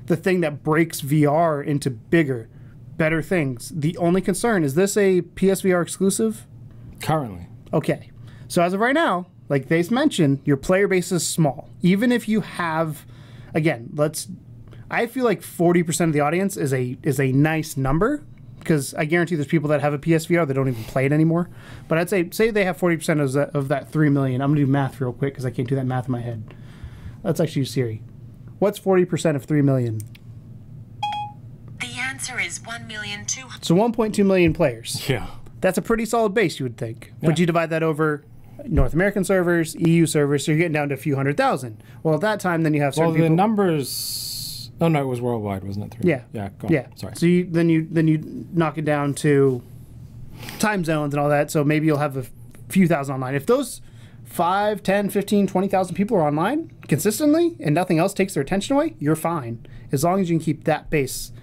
the thing that breaks VR into bigger, better things. The only concern, is this a PSVR exclusive? Currently. Okay. So as of right now, like they mentioned, your player base is small. Even if you have, again, I feel like 40% of the audience is a nice number, because I guarantee there's people that have a PSVR that don't even play it anymore. But I'd say they have 40% of that 3 million. I'm going to do math real quick because I can't do that math in my head. Let's actually use Siri. What's 40% of 3 million? The answer is 1,200,000. So 1.2 million players. Yeah. That's a pretty solid base, you would think. Yeah. But you divide that over North American servers, EU servers, so you're getting down to a few 100,000. Well, at that time, then you have certain people. The numbers. Oh no, it was worldwide, wasn't it? Yeah. Yeah. Go on. Yeah. Sorry. So then you knock it down to time zones and all that. So maybe you'll have a few thousand online. If those 5, 10, 15, 20,000 people are online consistently and nothing else takes their attention away, you're fine. As long as you can keep that base.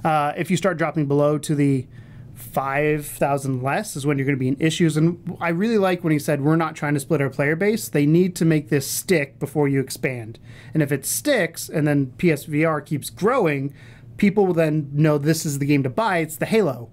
If you start dropping below to the 5,000 less is when you're going to be in issues. And I really like when he said, we're not trying to split our player base. They need to make this stick before you expand. And if it sticks and then PSVR keeps growing, people will then know this is the game to buy. It's the Halo,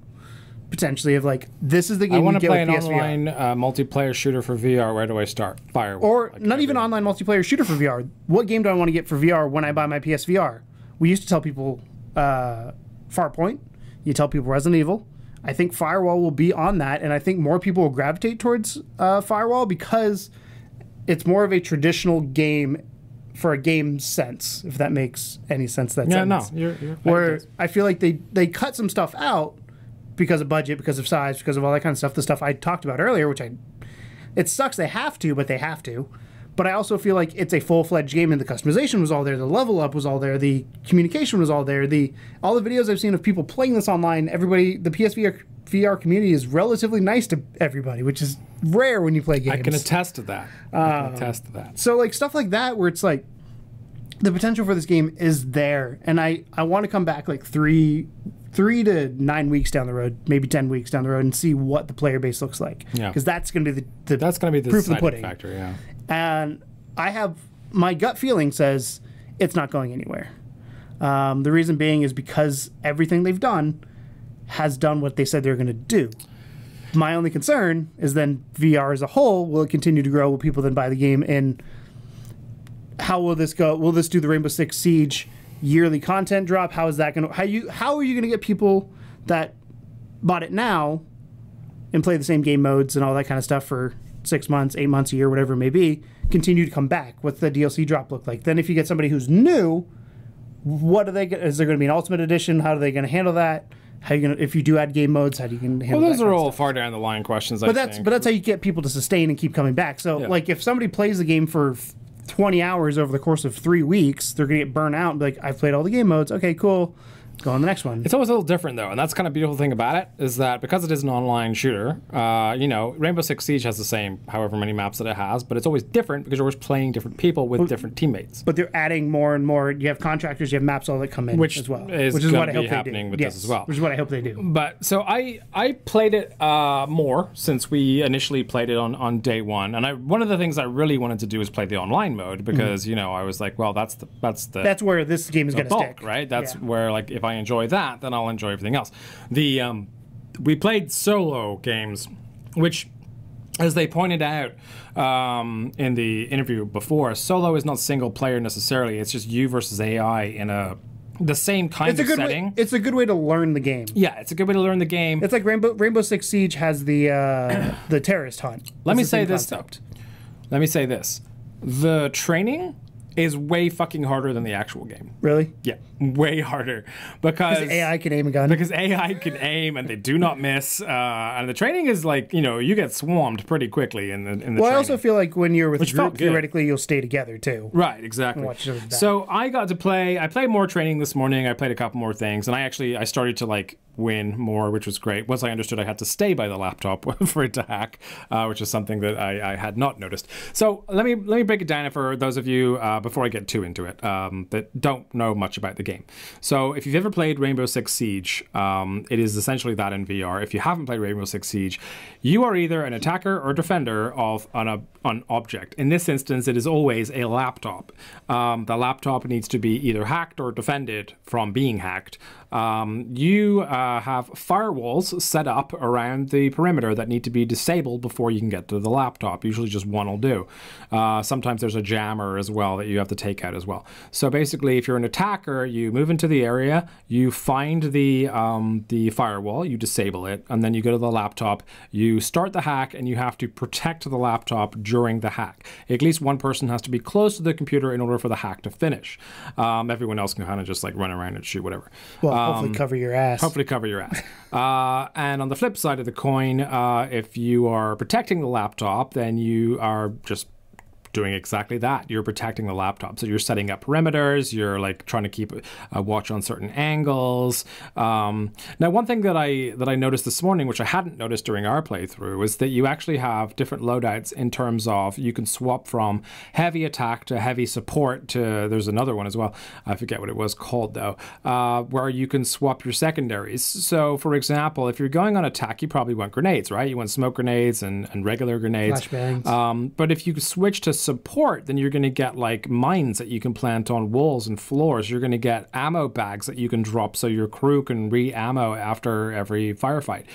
potentially, of like, this is the game I want you to get play with an PSVR. online multiplayer shooter for VR. Where do I start? Firewall. Or not even online multiplayer shooter for VR. What game do I want to get for VR when I buy my PSVR? We used to tell people Farpoint. You tell people Resident Evil. I think Firewall will be on that, and I think more people will gravitate towards Firewall because it's more of a traditional game for a game sense, if that makes any sense. That sentence. No, you're where I feel like they cut some stuff out because of budget, because of size, because of all that kind of stuff. The stuff I talked about earlier, it sucks they have to, but they have to. But I also feel like it's a full-fledged game, and the customization was all there, the level up was all there, the communication was all there, all the videos I've seen of people playing this online, everybody, the PSVR community is relatively nice to everybody, which is rare when you play games. I can attest to that. So like stuff like that, where it's like the potential for this game is there, and I want to come back like 3 to 9 weeks down the road, maybe 10 weeks down the road, and see what the player base looks like. Yeah, because that's going to be the proof of the pudding factor. Yeah. And my gut feeling says it's not going anywhere. The reason being is because everything they've done has done what they said they were going to do. My only concern is then VR as a whole, will it continue to grow? Will people then buy the game? And how will this go? Will this do the Rainbow Six Siege yearly content drop? How is that going to... How are you going to get people that bought it now and play the same game modes and all that kind of stuff for 6 months, 8 months, a year, whatever it may be, continue to come back? What's the DLC drop look like? Then if you get somebody who's new, what are they? Is there going to be an Ultimate Edition? How are they going to handle that? How are you going to, if you do add game modes, how do you handle that? Well, those are all far down the line questions. But that's how you get people to sustain and keep coming back. So like if somebody plays the game for 20 hours over the course of 3 weeks, they're going to get burnt out and be like, I've played all the game modes. Okay, cool. Go on the next one. It's always a little different, though, and that's kind of beautiful thing about it, is that because it is an online shooter, Rainbow Six Siege has the same however many maps that it has, but it's always different because you're always playing different people with different teammates. But they're adding more and more. You have contractors, you have maps, all that come in as well. Which is what I hope happening with this as well. Which is what I hope they do. But so I played it more since we initially played it on day one, and one of the things I really wanted to do was play the online mode because I was like, well, that's where this game is going to stick, right? That's where, like, if I enjoy that, then I'll enjoy everything else. We played solo games, which, as they pointed out in the interview before, solo is not single player necessarily. It's just you versus AI in the same kind of setting. It's a good way to learn the game. Yeah, it's a good way to learn the game. It's like Rainbow Six Siege has the terrorist hunt. Let me say this. The training is way fucking harder than the actual game. Really? Yeah, way harder because AI can aim a gun. Because AI can aim and they do not miss, and the training is like, you know, you get swarmed pretty quickly in the. Well, training. I also feel like when you're with Which a group, felt good. theoretically you'll stay together too. Right, exactly. Watch it back. So I got to play. I played more training this morning. I played a couple more things, and I started to like win more, which was great. Once I understood I had to stay by the laptop for it to hack, which is something that I had not noticed. So let me break it down for those of you before I get too into it that don't know much about the game. So if you've ever played Rainbow Six Siege, it is essentially that in VR. If you haven't played Rainbow Six Siege, you are either an attacker or defender of an object. In this instance, it is always a laptop. The laptop needs to be either hacked or defended from being hacked. You have firewalls set up around the perimeter that need to be disabled before you can get to the laptop. Usually just one will do. Sometimes there's a jammer as well that you have to take out as well. So basically, if you're an attacker, you move into the area, you find the firewall, you disable it, and then you go to the laptop, you start the hack, and you have to protect the laptop during the hack. At least one person has to be close to the computer in order for the hack to finish. Everyone else can kind of just like run around and shoot whatever. Well, hopefully cover your ass. Hopefully cover your ass. And on the flip side of the coin, if you are protecting the laptop, then you are just doing exactly that. You're protecting the laptop. So you're setting up perimeters. You're like trying to keep a watch on certain angles. Now, one thing that I noticed this morning, which I hadn't noticed during our playthrough, is that you actually have different loadouts in terms of you can swap from heavy attack to heavy support to, there's another one as well. I forget what it was called though, where you can swap your secondaries. So for example, if you're going on attack, you probably want grenades, right? You want smoke grenades and regular grenades. Flashbangs. But if you switch to support, then you're going to get like mines that you can plant on walls and floors. You're going to get ammo bags that you can drop so your crew can re-ammo after every firefight.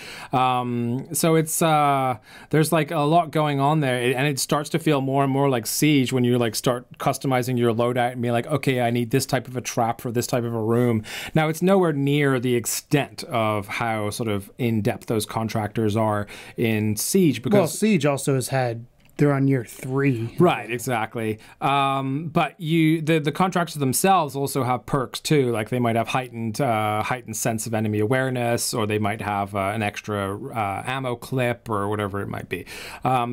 So it's there's like a lot going on there, and it starts to feel more and more like Siege when you like start customizing your loadout and be like, okay, I need this type of a trap for this type of a room. Now it's nowhere near the extent of how sort of in-depth those contractors are in Siege, because Siege also has had, they're on year 3. Right, exactly. But the contractors themselves also have perks too. Like they might have heightened sense of enemy awareness, or they might have an extra ammo clip or whatever it might be.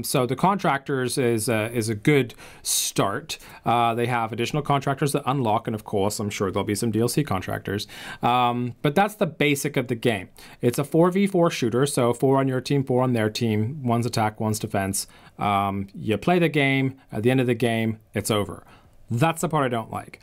So the contractors is a good start. They have additional contractors that unlock, and of course, I'm sure there'll be some DLC contractors. But that's the basic of the game. It's a 4v4 shooter, so 4 on your team, 4 on their team. One's attack, one's defense. You play the game, at the end of the game, it's over. That's the part I don't like.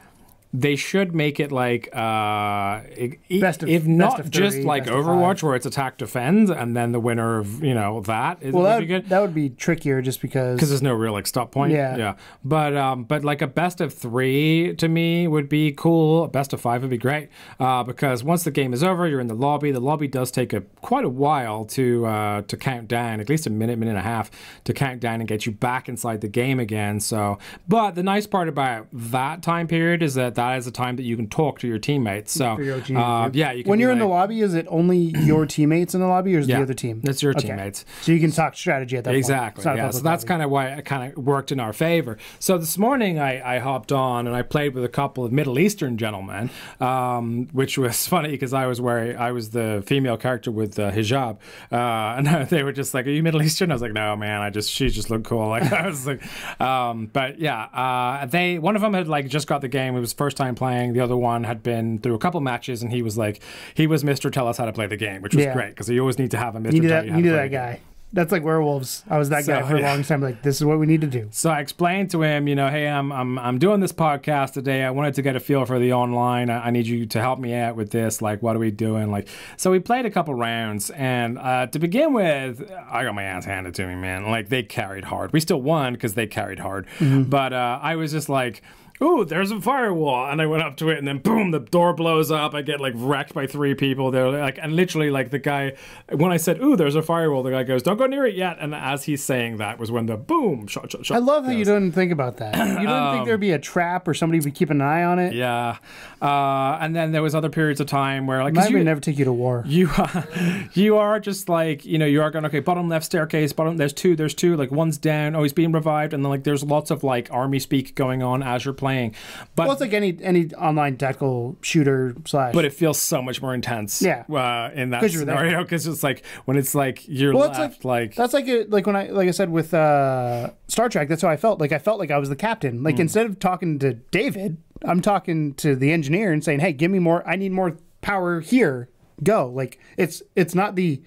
They should make it like, if not just like Overwatch, where it's attack defend, and then the winner of that would be good. That would be trickier, just because there's no real like stop point. Yeah. But like a best of 3 to me would be cool. A best of 5 would be great, because once the game is over, you're in the lobby. The lobby does take quite a while to count down, at least a minute and a half to count down and get you back inside the game again. So, but the nice part about that time period is that is a time that you can talk to your teammates. So, you can when you're in the lobby, is it only your teammates in the lobby, or is the other team? It's your teammates. So you can talk strategy at that point. Exactly. Yeah. So that's kind of why it kind of worked in our favor. So this morning I hopped on and I played with a couple of Middle Eastern gentlemen, which was funny because I was the female character with hijab, and they were just like, "Are you Middle Eastern?" I was like, "No, man. She just looked cool." Like I was like, but yeah, one of them had like just got the game. It was first time playing. The other one had been through a couple matches, and he was Mr. Tell us how to play the game, which was great, because you always need to have a Mr. You need that guy. That's like Werewolves. I was that guy for a long time. Like, this is what we need to do. So I explained to him, hey, I'm doing this podcast today. I wanted to get a feel for the online. I need you to help me out with this. Like, what are we doing? Like, so we played a couple rounds, and to begin with, I got my ass handed to me, man. Like, they carried hard. We still won because they carried hard, but I was just like, ooh, there's a firewall. And I went up to it, and then boom, the door blows up. I get like wrecked by 3 people. They're like, and literally like the guy, when I said, ooh, there's a firewall, the guy goes, don't go near it yet. And as he's saying that was when the boom, shot. I love how you didn't think about that. You didn't think there'd be a trap or somebody would keep an eye on it? Yeah. And then there was other periods of time where like, might never take you to war. You are just like, you are going, okay, bottom left staircase, there's two, like one's down, oh, he's being revived. And then like, there's lots of like army speak going on as you're playing. playing. But Well, it's like any online tactical shooter slash. but it feels so much more intense. Yeah. In that 'Cause you're there. scenario, because it's like when it's like you're Well, it's left like that's like when I said with Star Trek. That's how I felt. Like I felt like I was the captain. Like instead of talking to David, I'm talking to the engineer and saying, "Hey, give me more. I need more power here. Go." Like it's not the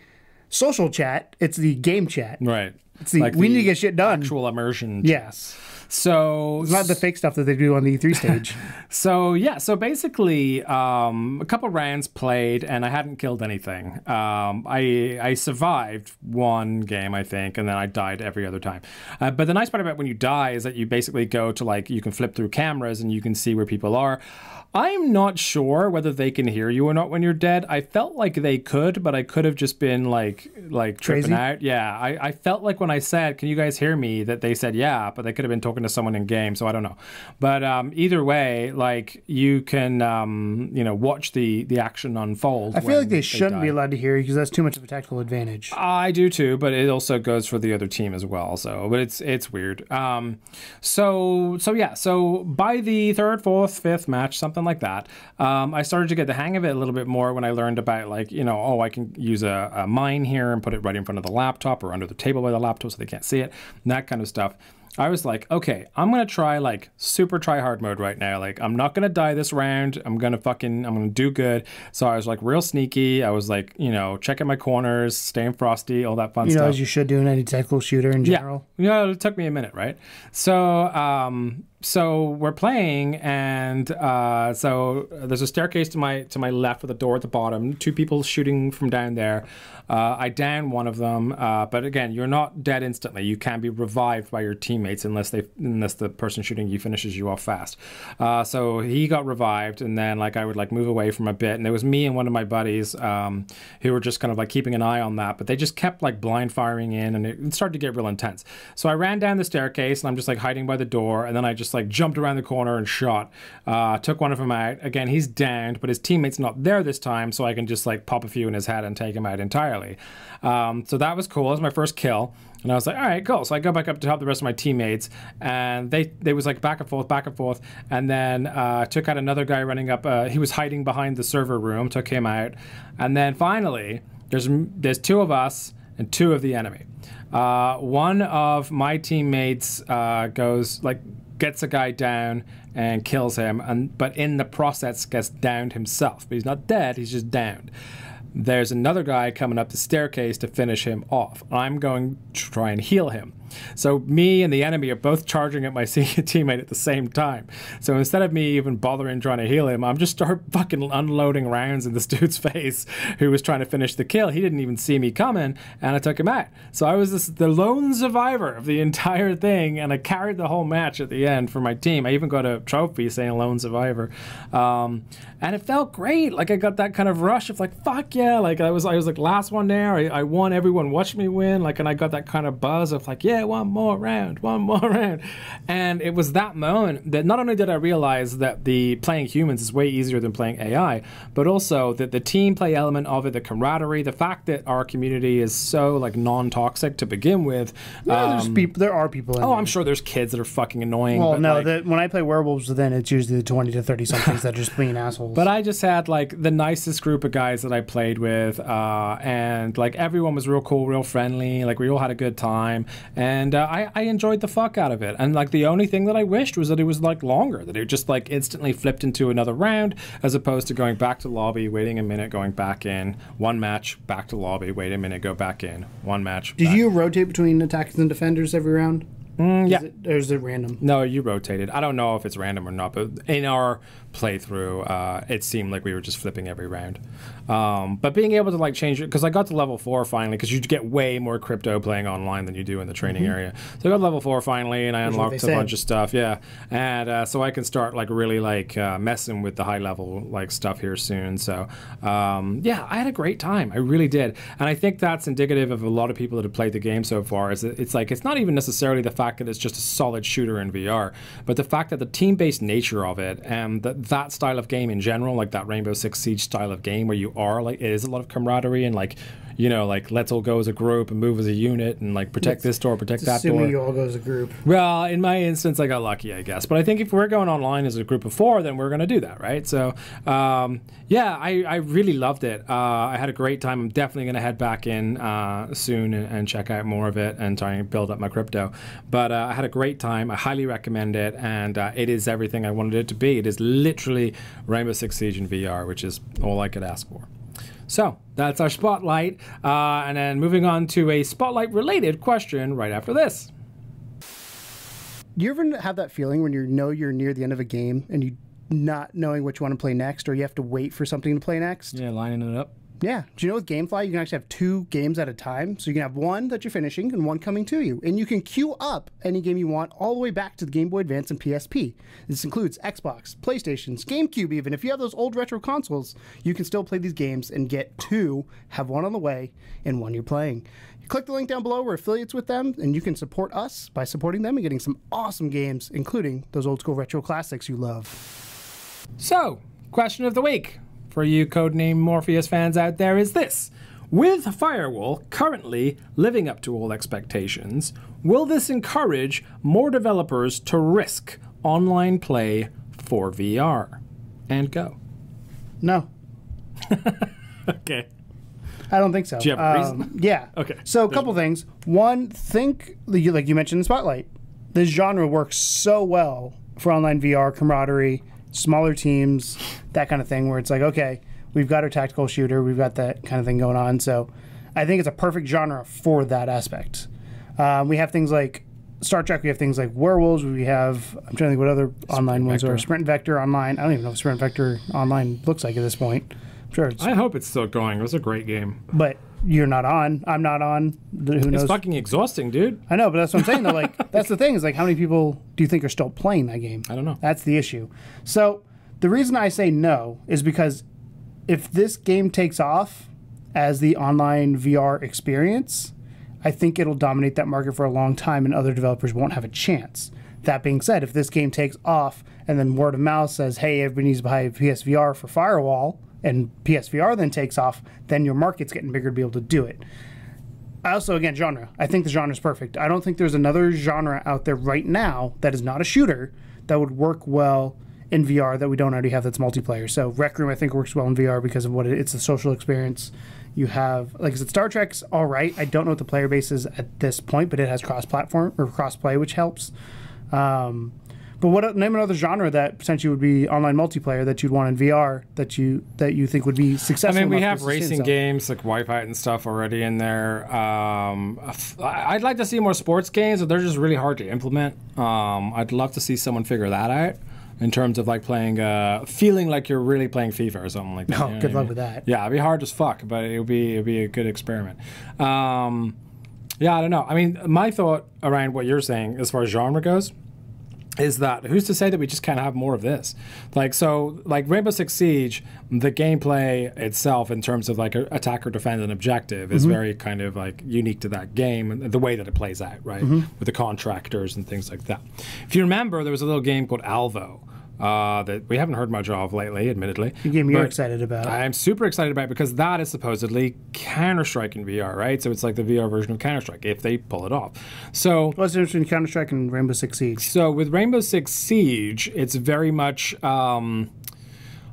social chat. It's the game chat. right. It's the we need to get shit done. Actual immersion. Yes. So It's not the fake stuff that they do on the E3 stage. So basically, a couple rounds played, and I hadn't killed anything. I survived one game, I think, and then I died every other time. But the nice part about when you die is that you basically go to like you can flip through cameras and you can see where people are. I'm not sure whether they can hear you or not when you're dead. I felt like they could, but I could have just been like tripping Crazy? out. Yeah, I felt like when I said, "Can you guys hear me?" that they said yeah, but they could have been talking to someone in game, so I don't know. But either way, like you can watch the action unfold. I feel like they shouldn't die. be allowed to hear you because that's too much of a tactical advantage. I do too, but it also goes for the other team as well. So, but it's weird. So by the third, fourth, fifth match, something like that, I started to get the hang of it a little bit more when I learned about like I can use a mine here and put it right in front of the laptop or under the table by the laptop so they can't see it, and that kind of stuff. I was like, okay, I'm going to try like super try hard mode right now. Like I'm not going to die this round. I'm going to do good. So I was like real sneaky. I was like, checking my corners, staying frosty, all that fun stuff. As you should do in any tactical shooter in general. Yeah, it took me a minute, right? So we're playing, and so there's a staircase to my left with a door at the bottom. Two people shooting from down there. I down one of them, but again, you're not dead instantly. You can be revived by your teammates unless the person shooting you finishes you off fast. So he got revived, and then like I would like move away from a bit, and it was me and one of my buddies who were just kind of like keeping an eye on that, but they just kept like blind firing in, and it started to get real intense. So I ran down the staircase, and I'm just like hiding by the door, and then I just like jumped around the corner and shot. Took one of them out. Again, he's downed, but his teammate's not there this time, so I can just like pop a few in his head and take him out entirely. So that was cool. That was my first kill. And I was like, all right, cool. So I go back up to help the rest of my teammates, and they was like back and forth, and then took out another guy running up. He was hiding behind the server room, took him out, and then finally there's two of us and two of the enemy. One of my teammates gets a guy down and kills him, but in the process gets downed himself. But he's not dead, he's just downed. There's another guy coming up the staircase to finish him off. I'm going to try and heal him. So me and the enemy are both charging at my teammate at the same time. So instead of me even bothering trying to heal him, I'm just start fucking unloading rounds in this dude's face who was trying to finish the kill. He didn't even see me coming, and I took him out. So I was the lone survivor of the entire thing, and I carried the whole match at the end for my team. I even got a trophy saying lone survivor. And it felt great. Like I got that kind of rush of like, fuck yeah. Like I was like last one there. I won. Everyone watched me win. Like, and I got that kind of buzz of like, yeah, one more round. And it was that moment that not only did I realize that the playing humans is way easier than playing AI, but also that the team play element of it, the camaraderie, the fact that our community is so like non-toxic to begin with. Yeah, there are people in there. I'm sure there's kids that are fucking annoying. Well, but no, like, when I play werewolves, then it's usually the 20 to 30 somethings that are just being assholes. But I just had like the nicest group of guys that I played with, and like everyone was real cool, real friendly. Like we all had a good time, and I enjoyed the fuck out of it. And like the only thing that I wished was that it was like longer, that it just like instantly flipped into another round, as opposed to going back to lobby, waiting a minute, going back in, one match, back to lobby, wait a minute, go back in, one match. Did you rotate between attackers and defenders every round? Yeah. Or is it random? No, you rotated. I don't know if it's random or not, but in our playthrough, it seemed like we were just flipping every round. But being able to like change it, because I got to level 4 finally, because you get way more crypto playing online than you do in the training area. So I got to level 4 finally, and I unlocked a bunch of stuff. Yeah, and so I can start like really like messing with the high level like stuff here soon. So yeah, I had a great time. I really did, and I think that's indicative of a lot of people that have played the game so far. Is that it's like it's not even necessarily the fact that it's just a solid shooter in VR, but the fact that the team-based nature of it and that style of game in general, like that Rainbow Six Siege style of game where you are like, it is a lot of camaraderie and like you know, like let's all go as a group and move as a unit and like protect this door, protect that door. Assuming you all go as a group. Well, in my instance, I got lucky, I guess. But I think if we're going online as a group of 4, then we're going to do that, right? So, yeah, I really loved it. I had a great time. I'm definitely going to head back in soon and check out more of it and try and build up my crypto. But I had a great time. I highly recommend it, and it is everything I wanted it to be. It is literally Rainbow Six Siege in VR, which is all I could ask for. So that's our Spotlight. And then moving on to a Spotlight-related question right after this. You ever have that feeling when you know you're near the end of a game and you not knowing what you want to play next, or you have to wait for something to play next? Yeah, lining it up. Yeah. Do you know with Gamefly, you can actually have 2 games at a time? So you can have one that you're finishing and one coming to you. And you can queue up any game you want all the way back to the Game Boy Advance and PSP. This includes Xbox, PlayStations, GameCube even. If you have those old retro consoles, you can still play these games and get 2, have one on the way, and one you're playing. You click the link down below. We're affiliates with them, and you can support us by supporting them and getting some awesome games, including those old school retro classics you love. So, question of the week for you Codename Morpheus fans out there is this. With Firewall currently living up to all expectations, will this encourage more developers to risk online play for VR? And go. No. Okay. I don't think so. Do you have a reason? Yeah. Okay. So a couple things. One, think, like you mentioned in Spotlight, this genre works so well for online VR, camaraderie, smaller teams, that kind of thing, where it's like, okay, we've got our tactical shooter, we've got that kind of thing going on. So I think it's a perfect genre for that aspect. We have things like Star Trek, we have things like Werewolves, we have, I'm trying to think what other online ones are. Sprint Vector Online. I don't even know what Sprint Vector Online looks like at this point. I'm sure it's... I hope it's still going. It was a great game. But you're not on. I'm not on. Who knows? It's fucking exhausting, dude. I know, but that's what I'm saying. Though, like, that's the thing is, like, how many people do you think are still playing that game? I don't know. That's the issue. So the reason I say no is because if this game takes off as the online VR experience, I think it'll dominate that market for a long time, and other developers won't have a chance. That being said, if this game takes off and then word of mouth says, hey, everybody needs to buy PSVR for Firewall, and PSVR then takes off, then your market's getting bigger to be able to do it. I also, again, genre. I think the genre is perfect. I don't think there's another genre out there right now that is not a shooter that would work well in VR that we don't already have that's multiplayer. So Rec Room, I think, works well in VR because of what it's a social experience. You have, like I said, Star Trek's all right. I don't know what the player base is at this point, but it has cross-platform or cross-play, which helps. But name another genre that potentially would be online multiplayer that you'd want in VR that you think would be successful. I mean, we have racing games like Wi-Fi and stuff already in there. I'd like to see more sports games, but they're just really hard to implement. I'd love to see someone figure that out in terms of like playing, feeling like you're really playing FIFA or something like that. Oh, good luck with that. Yeah, it'd be hard as fuck, but it'd be a good experiment. Yeah, I don't know. I mean, my thought around what you're saying as far as genre goes is that who's to say that we just can't have more of this? Like, so, like Rainbow Six Siege, the gameplay itself in terms of like attack or defend an objective is very kind of like unique to that game and the way that it plays out, right? With the contractors and things like that. If you remember, there was a little game called Alvo that we haven't heard much of lately, admittedly. A game you're excited about. I'm super excited about it because that is supposedly Counter-Strike in VR, right? So it's like the VR version of Counter-Strike, if they pull it off. So what's the difference between Counter-Strike and Rainbow Six Siege? So with Rainbow Six Siege, it's very much...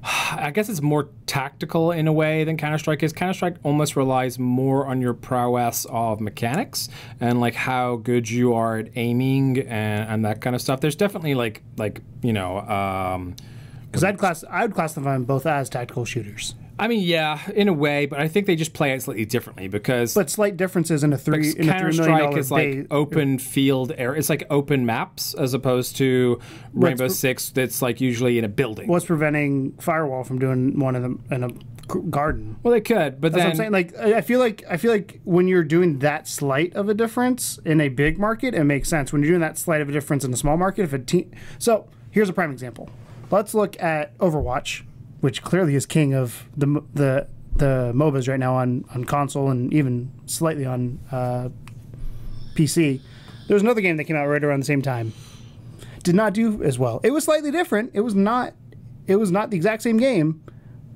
I guess it's more tactical in a way than Counter-Strike is. Counter-Strike almost relies more on your prowess of mechanics and like how good you are at aiming and that kind of stuff. There's definitely like you know, because I would classify them both as tactical shooters. I mean, yeah, in a way, but I think they just play it slightly differently because... But slight differences in a $3 million Counter-Strike is like open field area. It's like open maps as opposed to Rainbow Six that's like usually in a building. What's preventing Firewall from doing one of them in a garden? Well, they could, but that's then... what I'm saying. Like, I feel like when you're doing that slight of a difference in a big market, it makes sense. When you're doing that slight of a difference in a small market, if a team... So, here's a prime example. Let's look at Overwatch, which clearly is king of the MOBAs right now on console and even slightly on PC. There was another game that came out right around the same time. Did not do as well. It was slightly different. It was not the exact same game,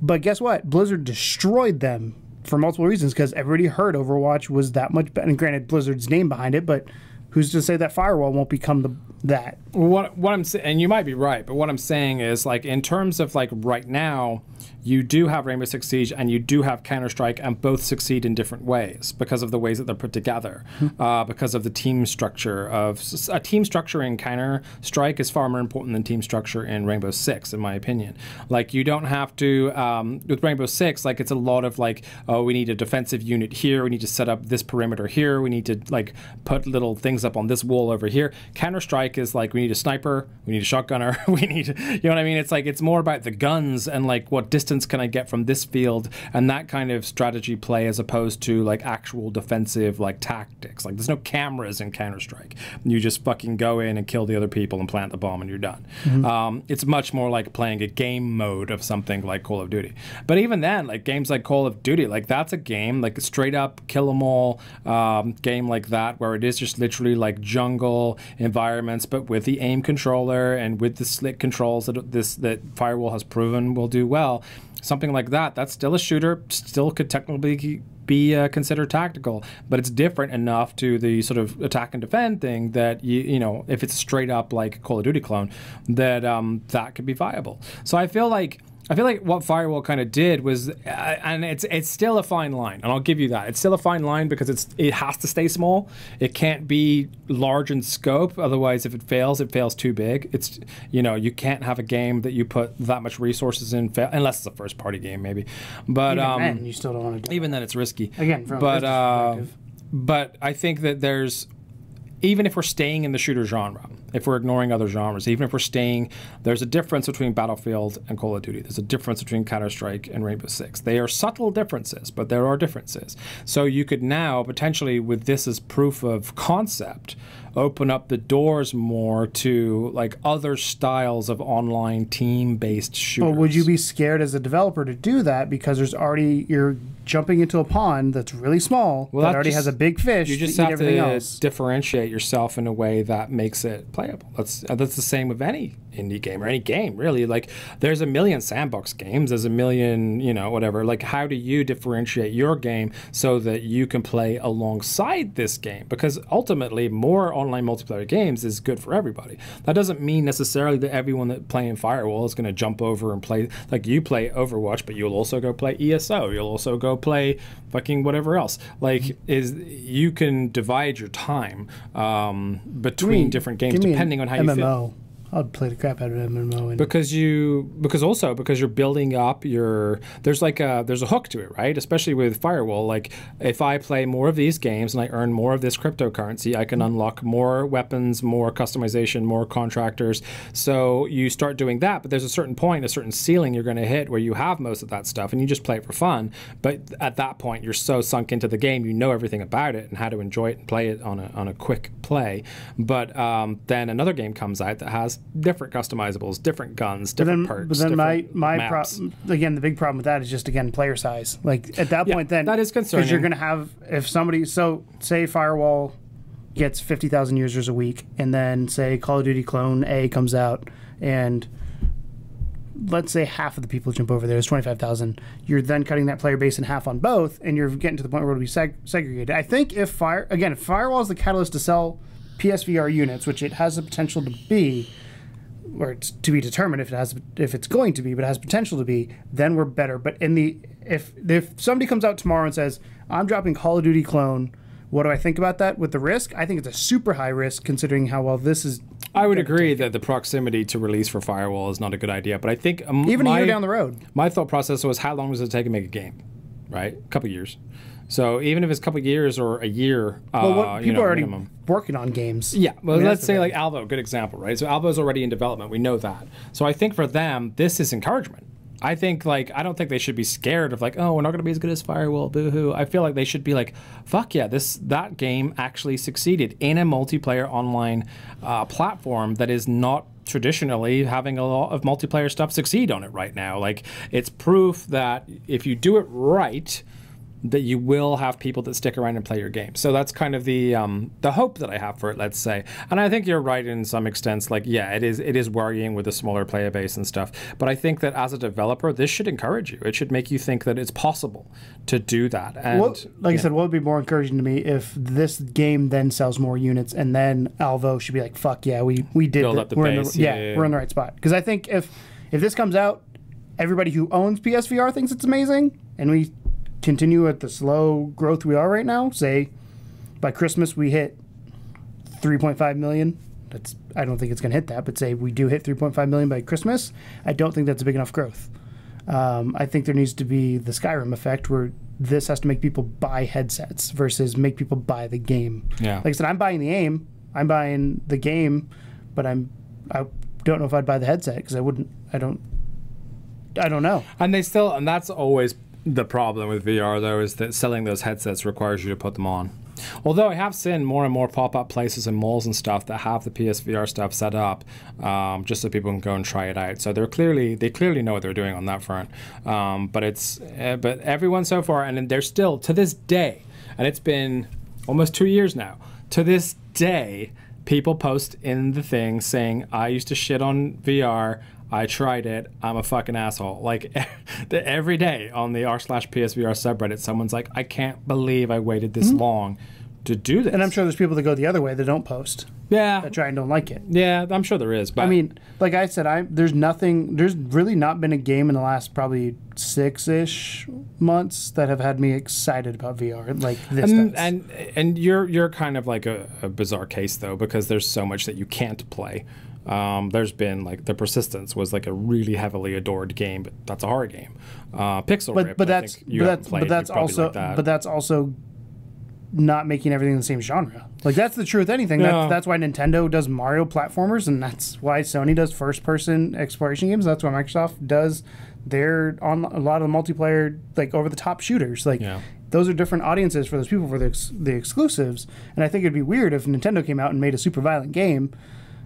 but guess what? Blizzard destroyed them for multiple reasons, because everybody heard Overwatch was that much better. And granted, Blizzard's name behind it, but who's to say that Firewall won't become that? What I'm saying, and you might be right, but what I'm saying is, like, in terms of, like, right now, you do have Rainbow Six Siege and you do have Counter-Strike, and both succeed in different ways because of the ways that they're put together, because of the team structure. A team structure in Counter-Strike is far more important than team structure in Rainbow Six, in my opinion. Like, you don't have to, with Rainbow Six, like, it's a lot of, like, oh, we need a defensive unit here, we need to set up this perimeter here, we need to, like, put little things up on this wall over here. Counter-Strike is like, we need a sniper, we need a shotgunner, we need, you know what I mean? It's like, it's more about the guns and, like, what distance can I get from this field, and that kind of strategy play, as opposed to, like, actual defensive, like, tactics. Like, there's no cameras in Counter-Strike. You just fucking go in and kill the other people and plant the bomb and you're done. It's much more like playing a game mode of something like Call of Duty. But even then, like, games like Call of Duty, like, that's a game, like a straight up kill 'em all game like that, where it is just literally like jungle environments, but with the aim controller and with the slick controls that Firewall has proven will do well. Something like that, that's still a shooter, still could technically be considered tactical, but it's different enough to the sort of attack and defend thing that, you know, if it's straight up like Call of Duty clone, that that could be viable. So I feel like what Firewall kind of did was, and it's still a fine line, and I'll give you that. It's still a fine line because it has to stay small. It can't be large in scope. Otherwise, if it fails too big. It's, you know, you can't have a game that you put that much resources in, unless it's a first party game, maybe. But even then, you still don't want to do even that. then, it's risky. Again, from a but perspective. but I think that even if we're staying in the shooter genre, if we're ignoring other genres, even if we're staying, there's a difference between Battlefield and Call of Duty. There's a difference between Counter-Strike and Rainbow Six. They are subtle differences, but there are differences. So you could now, potentially, with this as proof of concept, open up the doors more to, like, other styles of online team-based shooters. But would you be scared as a developer to do that because you're jumping into a pond that's really small, that already has a big fish you just to eat have everything to else? differentiate yourself in a way that makes it playable. That's the same with any indie game or any game, really. Like, there's a million sandbox games, there's a million, you know, whatever. Like, how do you differentiate your game so that you can play alongside this game? Because ultimately, more online multiplayer games is good for everybody. That doesn't mean necessarily that everyone that playing Firewall is going to jump over and play, like, you play Overwatch, but you'll also go play ESO, you'll also go play fucking whatever else. Like, you can divide your time between different games depending on how you feel. I'd play the crap out of MMO. Because you're building up there's a hook to it, right? Especially with Firewall. Like, if I play more of these games and I earn more of this cryptocurrency, I can unlock more weapons, more customization, more contractors. So you start doing that, but there's a certain point, a certain ceiling you're going to hit where you have most of that stuff and you just play it for fun. But at that point, you're so sunk into the game, you know everything about it and how to enjoy it and play it on a quick play. But then another game comes out that has different customizables, different guns, different perks. But then my again, the big problem with that is just, again, player size. Like, at that point, then that is concerning. Because you're going to have, if somebody, so say Firewall gets 50,000 users a week, and then say Call of Duty Clone A comes out, and let's say half of the people jump over there, it's 25,000. You're then cutting that player base in half on both, and you're getting to the point where it'll be segregated. I think if Firewall is the catalyst to sell PSVR units, which it has the potential to be, or it's to be determined if it's going to be, but it has potential to be, then we're better. But if somebody comes out tomorrow and says, I'm dropping Call of Duty Clone, what do I think about that with the risk? I think it's a super high risk considering how well this is. I would agree that the proximity to release for Firewall is not a good idea, but I think even a year down the road. My thought process was, how long does it take to make a game? Right? A couple years. So even if it's a couple of years or a year, people are already minimum. Working on games. Yeah, well, let's say like Alvo, good example, right? So Alvo's already in development. We know that. So I think for them, this is encouragement. I think, like, I don't think they should be scared of, like, oh, we're not going to be as good as Firewall, boo-hoo. I feel like they should be like, fuck yeah, that game actually succeeded in a multiplayer online platform that is not traditionally having a lot of multiplayer stuff succeed on it right now. Like, it's proof that if you do it right, that you will have people that stick around and play your game. So that's kind of the hope that I have for it, let's say. And I think you're right in some extents. Like, yeah, it is worrying with a smaller player base and stuff. But I think that as a developer, this should encourage you. It should make you think that it's possible to do that. And I said, what would be more encouraging to me if this game then sells more units, and then Alvo should be like, fuck yeah, we did build up the base. We're in the right spot. Because I think if this comes out, everybody who owns PSVR thinks it's amazing, and we continue at the slow growth we are right now, say by Christmas we hit 3.5 million. I don't think it's going to hit that, but say we do hit 3.5 million by Christmas, I don't think that's a big enough growth. I think there needs to be the Skyrim effect where this has to make people buy headsets versus make people buy the game. Yeah. Like I said, I'm buying the game, but I don't know if I'd buy the headset because I don't know. And that's always the problem with VR, though, is that selling those headsets requires you to put them on. Although I have seen more and more pop-up places and malls and stuff that have the PSVR stuff set up, just so people can go and try it out. So they clearly know what they're doing on that front. But everyone so far, and they're still to this day, and it's been almost 2 years now. To this day, people post in the thing saying, "I used to shit on VR. I tried it. I'm a fucking asshole." Like every day on the r/PSVR subreddit, someone's like, "I can't believe I waited this long to do this." And I'm sure there's people that go the other way that don't post. Yeah. That try and don't like it. Yeah, I'm sure there is. But I mean, like I said, there's really not been a game in the last probably 6-ish months that have had me excited about VR like this does. And you're kind of like a bizarre case though, because there's so much that you can't play. There's been like The Persistence was like a really heavily adored game, but that's a horror game. Pixel Rift, but that's also not making everything the same genre. Like that's the truth. Anything. No. That's why Nintendo does Mario platformers, and that's why Sony does first-person exploration games. That's why Microsoft does their on a lot of the multiplayer like over-the-top shooters. Like those are different audiences for those people for the exclusives. And I think it'd be weird if Nintendo came out and made a super violent game.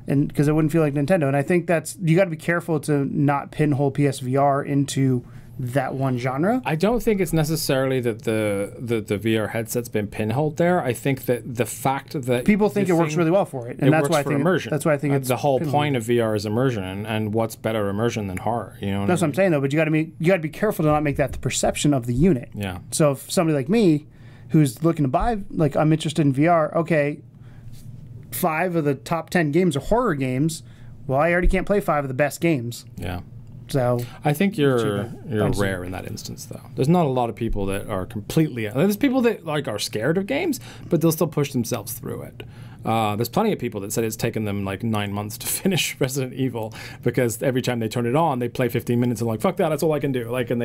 And because it wouldn't feel like Nintendo. And I think you got to be careful to not pinhole PSVR into that one genre. I don't think it's necessarily that the VR headset's been pinholed there. I think that the fact that people think it works really well for it, and that's why I think immersion. That's why I think it's the whole point of VR is immersion, and what's better immersion than horror? You know, that's what I'm saying though. But you got to be careful to not make that the perception of the unit. Yeah. So if somebody like me, who's looking to buy, like I'm interested in VR, okay. 5 of the top 10 games are horror games. Well, I already can't play 5 of the best games. Yeah. So I think you're rare in that instance, though. There's not a lot of people that are completely. There's people that like are scared of games, but they'll still push themselves through it. There's plenty of people that said it's taken them like 9 months to finish Resident Evil because every time they turn it on, they play 15 minutes and like, fuck that, that's all I can do. Like, and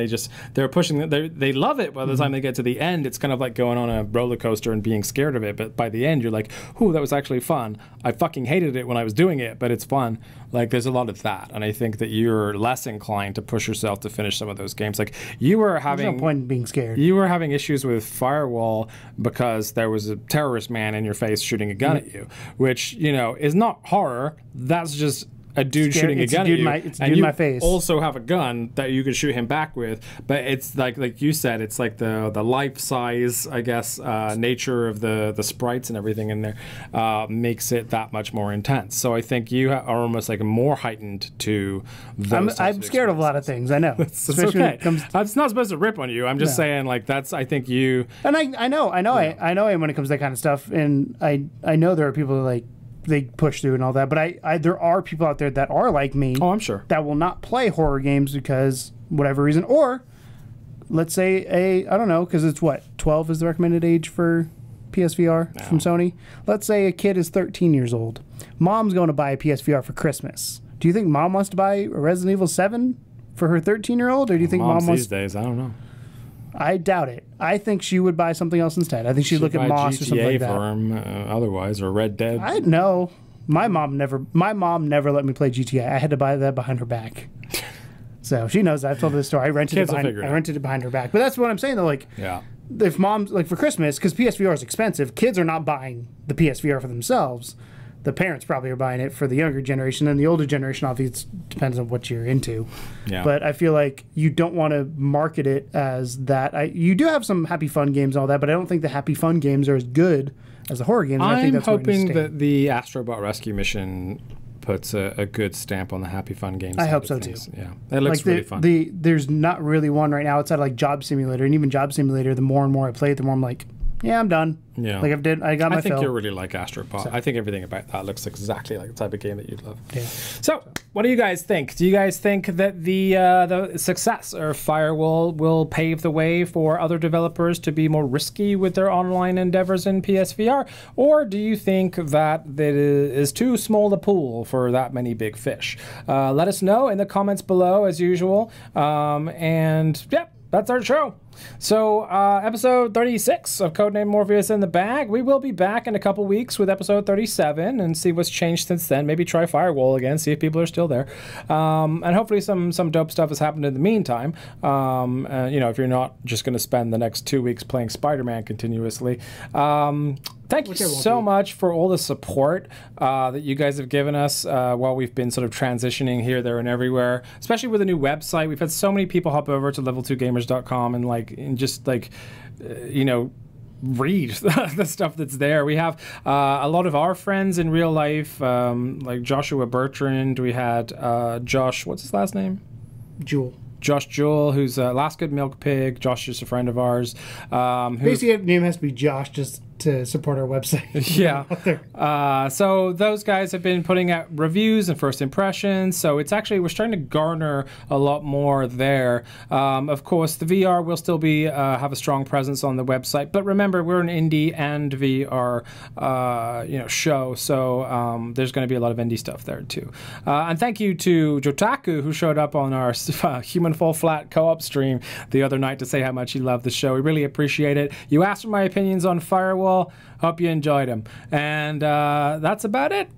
they're pushing. They love it. By the time they get to the end, it's kind of like going on a roller coaster and being scared of it. But by the end, you're like, ooh, that was actually fun. I fucking hated it when I was doing it, but it's fun. Like, there's a lot of that, and I think that you're less inclined to push yourself to finish some of those games. Like, you were having there's no point in being scared. You were having issues with Firewall because there was a terrorist man in your face shooting a gun at you, which, you know, is not horror. That's just a dude shooting a gun at you. It's a dude in my face. Also have a gun that you could shoot him back with, but it's like you said, it's like the life size, I guess, nature of the sprites and everything in there makes it that much more intense. So I think you are almost like more heightened to those. I'm scared of a lot of things. I know. It's okay. I'm not supposed to rip on you. I'm just saying, like, that's. I think you. And I know when it comes to that kind of stuff, and I know there are people who, like, they push through and all that, but there are people out there that are like me. Oh, I'm sure. That will not play horror games because whatever reason, or let's say I don't know, because it's what 12 is the recommended age for PSVR from Sony. Let's say a kid is 13 years old. Mom's going to buy a PSVR for Christmas. Do you think mom wants to buy a Resident Evil 7 for her 13-year-old, or do you think mom wants these days? I don't know. I doubt it. I think she would buy something else instead. I think she'd look at Moss GTA or something like that. For him, otherwise, or Red Dead. I know. My mom never let me play GTA. I had to buy that behind her back. So she knows that. I've told her this story. I rented it behind her back. But that's what I'm saying though. Like, if mom's like for Christmas, because PSVR is expensive, kids are not buying the PSVR for themselves. the parents probably are buying it for the younger generation, and the older generation obviously depends on what you're into. Yeah. But I feel like you don't want to market it as that. You do have some happy fun games and all that, but I don't think the happy fun games are as good as the horror games. And I think that's hoping that the Astrobot Rescue Mission puts a good stamp on the happy fun games. I hope so too. Yeah, it looks really fun. There's not really one right now outside of like Job Simulator, and even Job Simulator, the more and more I play it, the more I'm like, yeah, I'm done. Yeah, like I got my I think fill. you're really like Astrobot. So. I think everything about that looks exactly like the type of game that you'd love. Yeah. So, what do you guys think? Do you guys think that the success of Firewall will pave the way for other developers to be more risky with their online endeavors in PSVR, or do you think that it is too small a pool for that many big fish? Let us know in the comments below, as usual. And yeah, that's our show. So, episode 36 of Codename Morpheus in the bag. We will be back in a couple weeks with episode 37 and see what's changed since then. Maybe try Firewall again, see if people are still there. And hopefully some dope stuff has happened in the meantime. If you're not just going to spend the next 2 weeks playing Spider-Man continuously. Thank you so much for all the support that you guys have given us while we've been sort of transitioning here, there, and everywhere, especially with a new website. We've had so many people hop over to level2gamers.com and read the stuff that's there. We have a lot of our friends in real life, like Joshua Bertrand. We had Josh, what's his last name? Josh Jewell, who's Last Good Milk Pig. Josh is a friend of ours. Basically, the name has to be Josh just to support our website. Yeah. So those guys have been putting out reviews and first impressions. So it's actually, we're starting to garner a lot more there. Of course, the VR will still be have a strong presence on the website. But remember, we're an indie and VR show. So there's going to be a lot of indie stuff there too. And thank you to Jotaku, who showed up on our Human Fall Flat co-op stream the other night to say how much he loved the show. We really appreciate it. You asked for my opinions on Firewall. Hope you enjoyed them. And that's about it.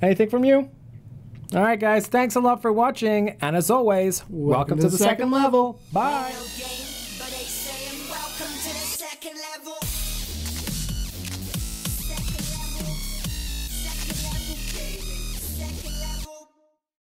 Anything from you? All right, guys. Thanks a lot for watching. And as always, welcome to the second level. Bye.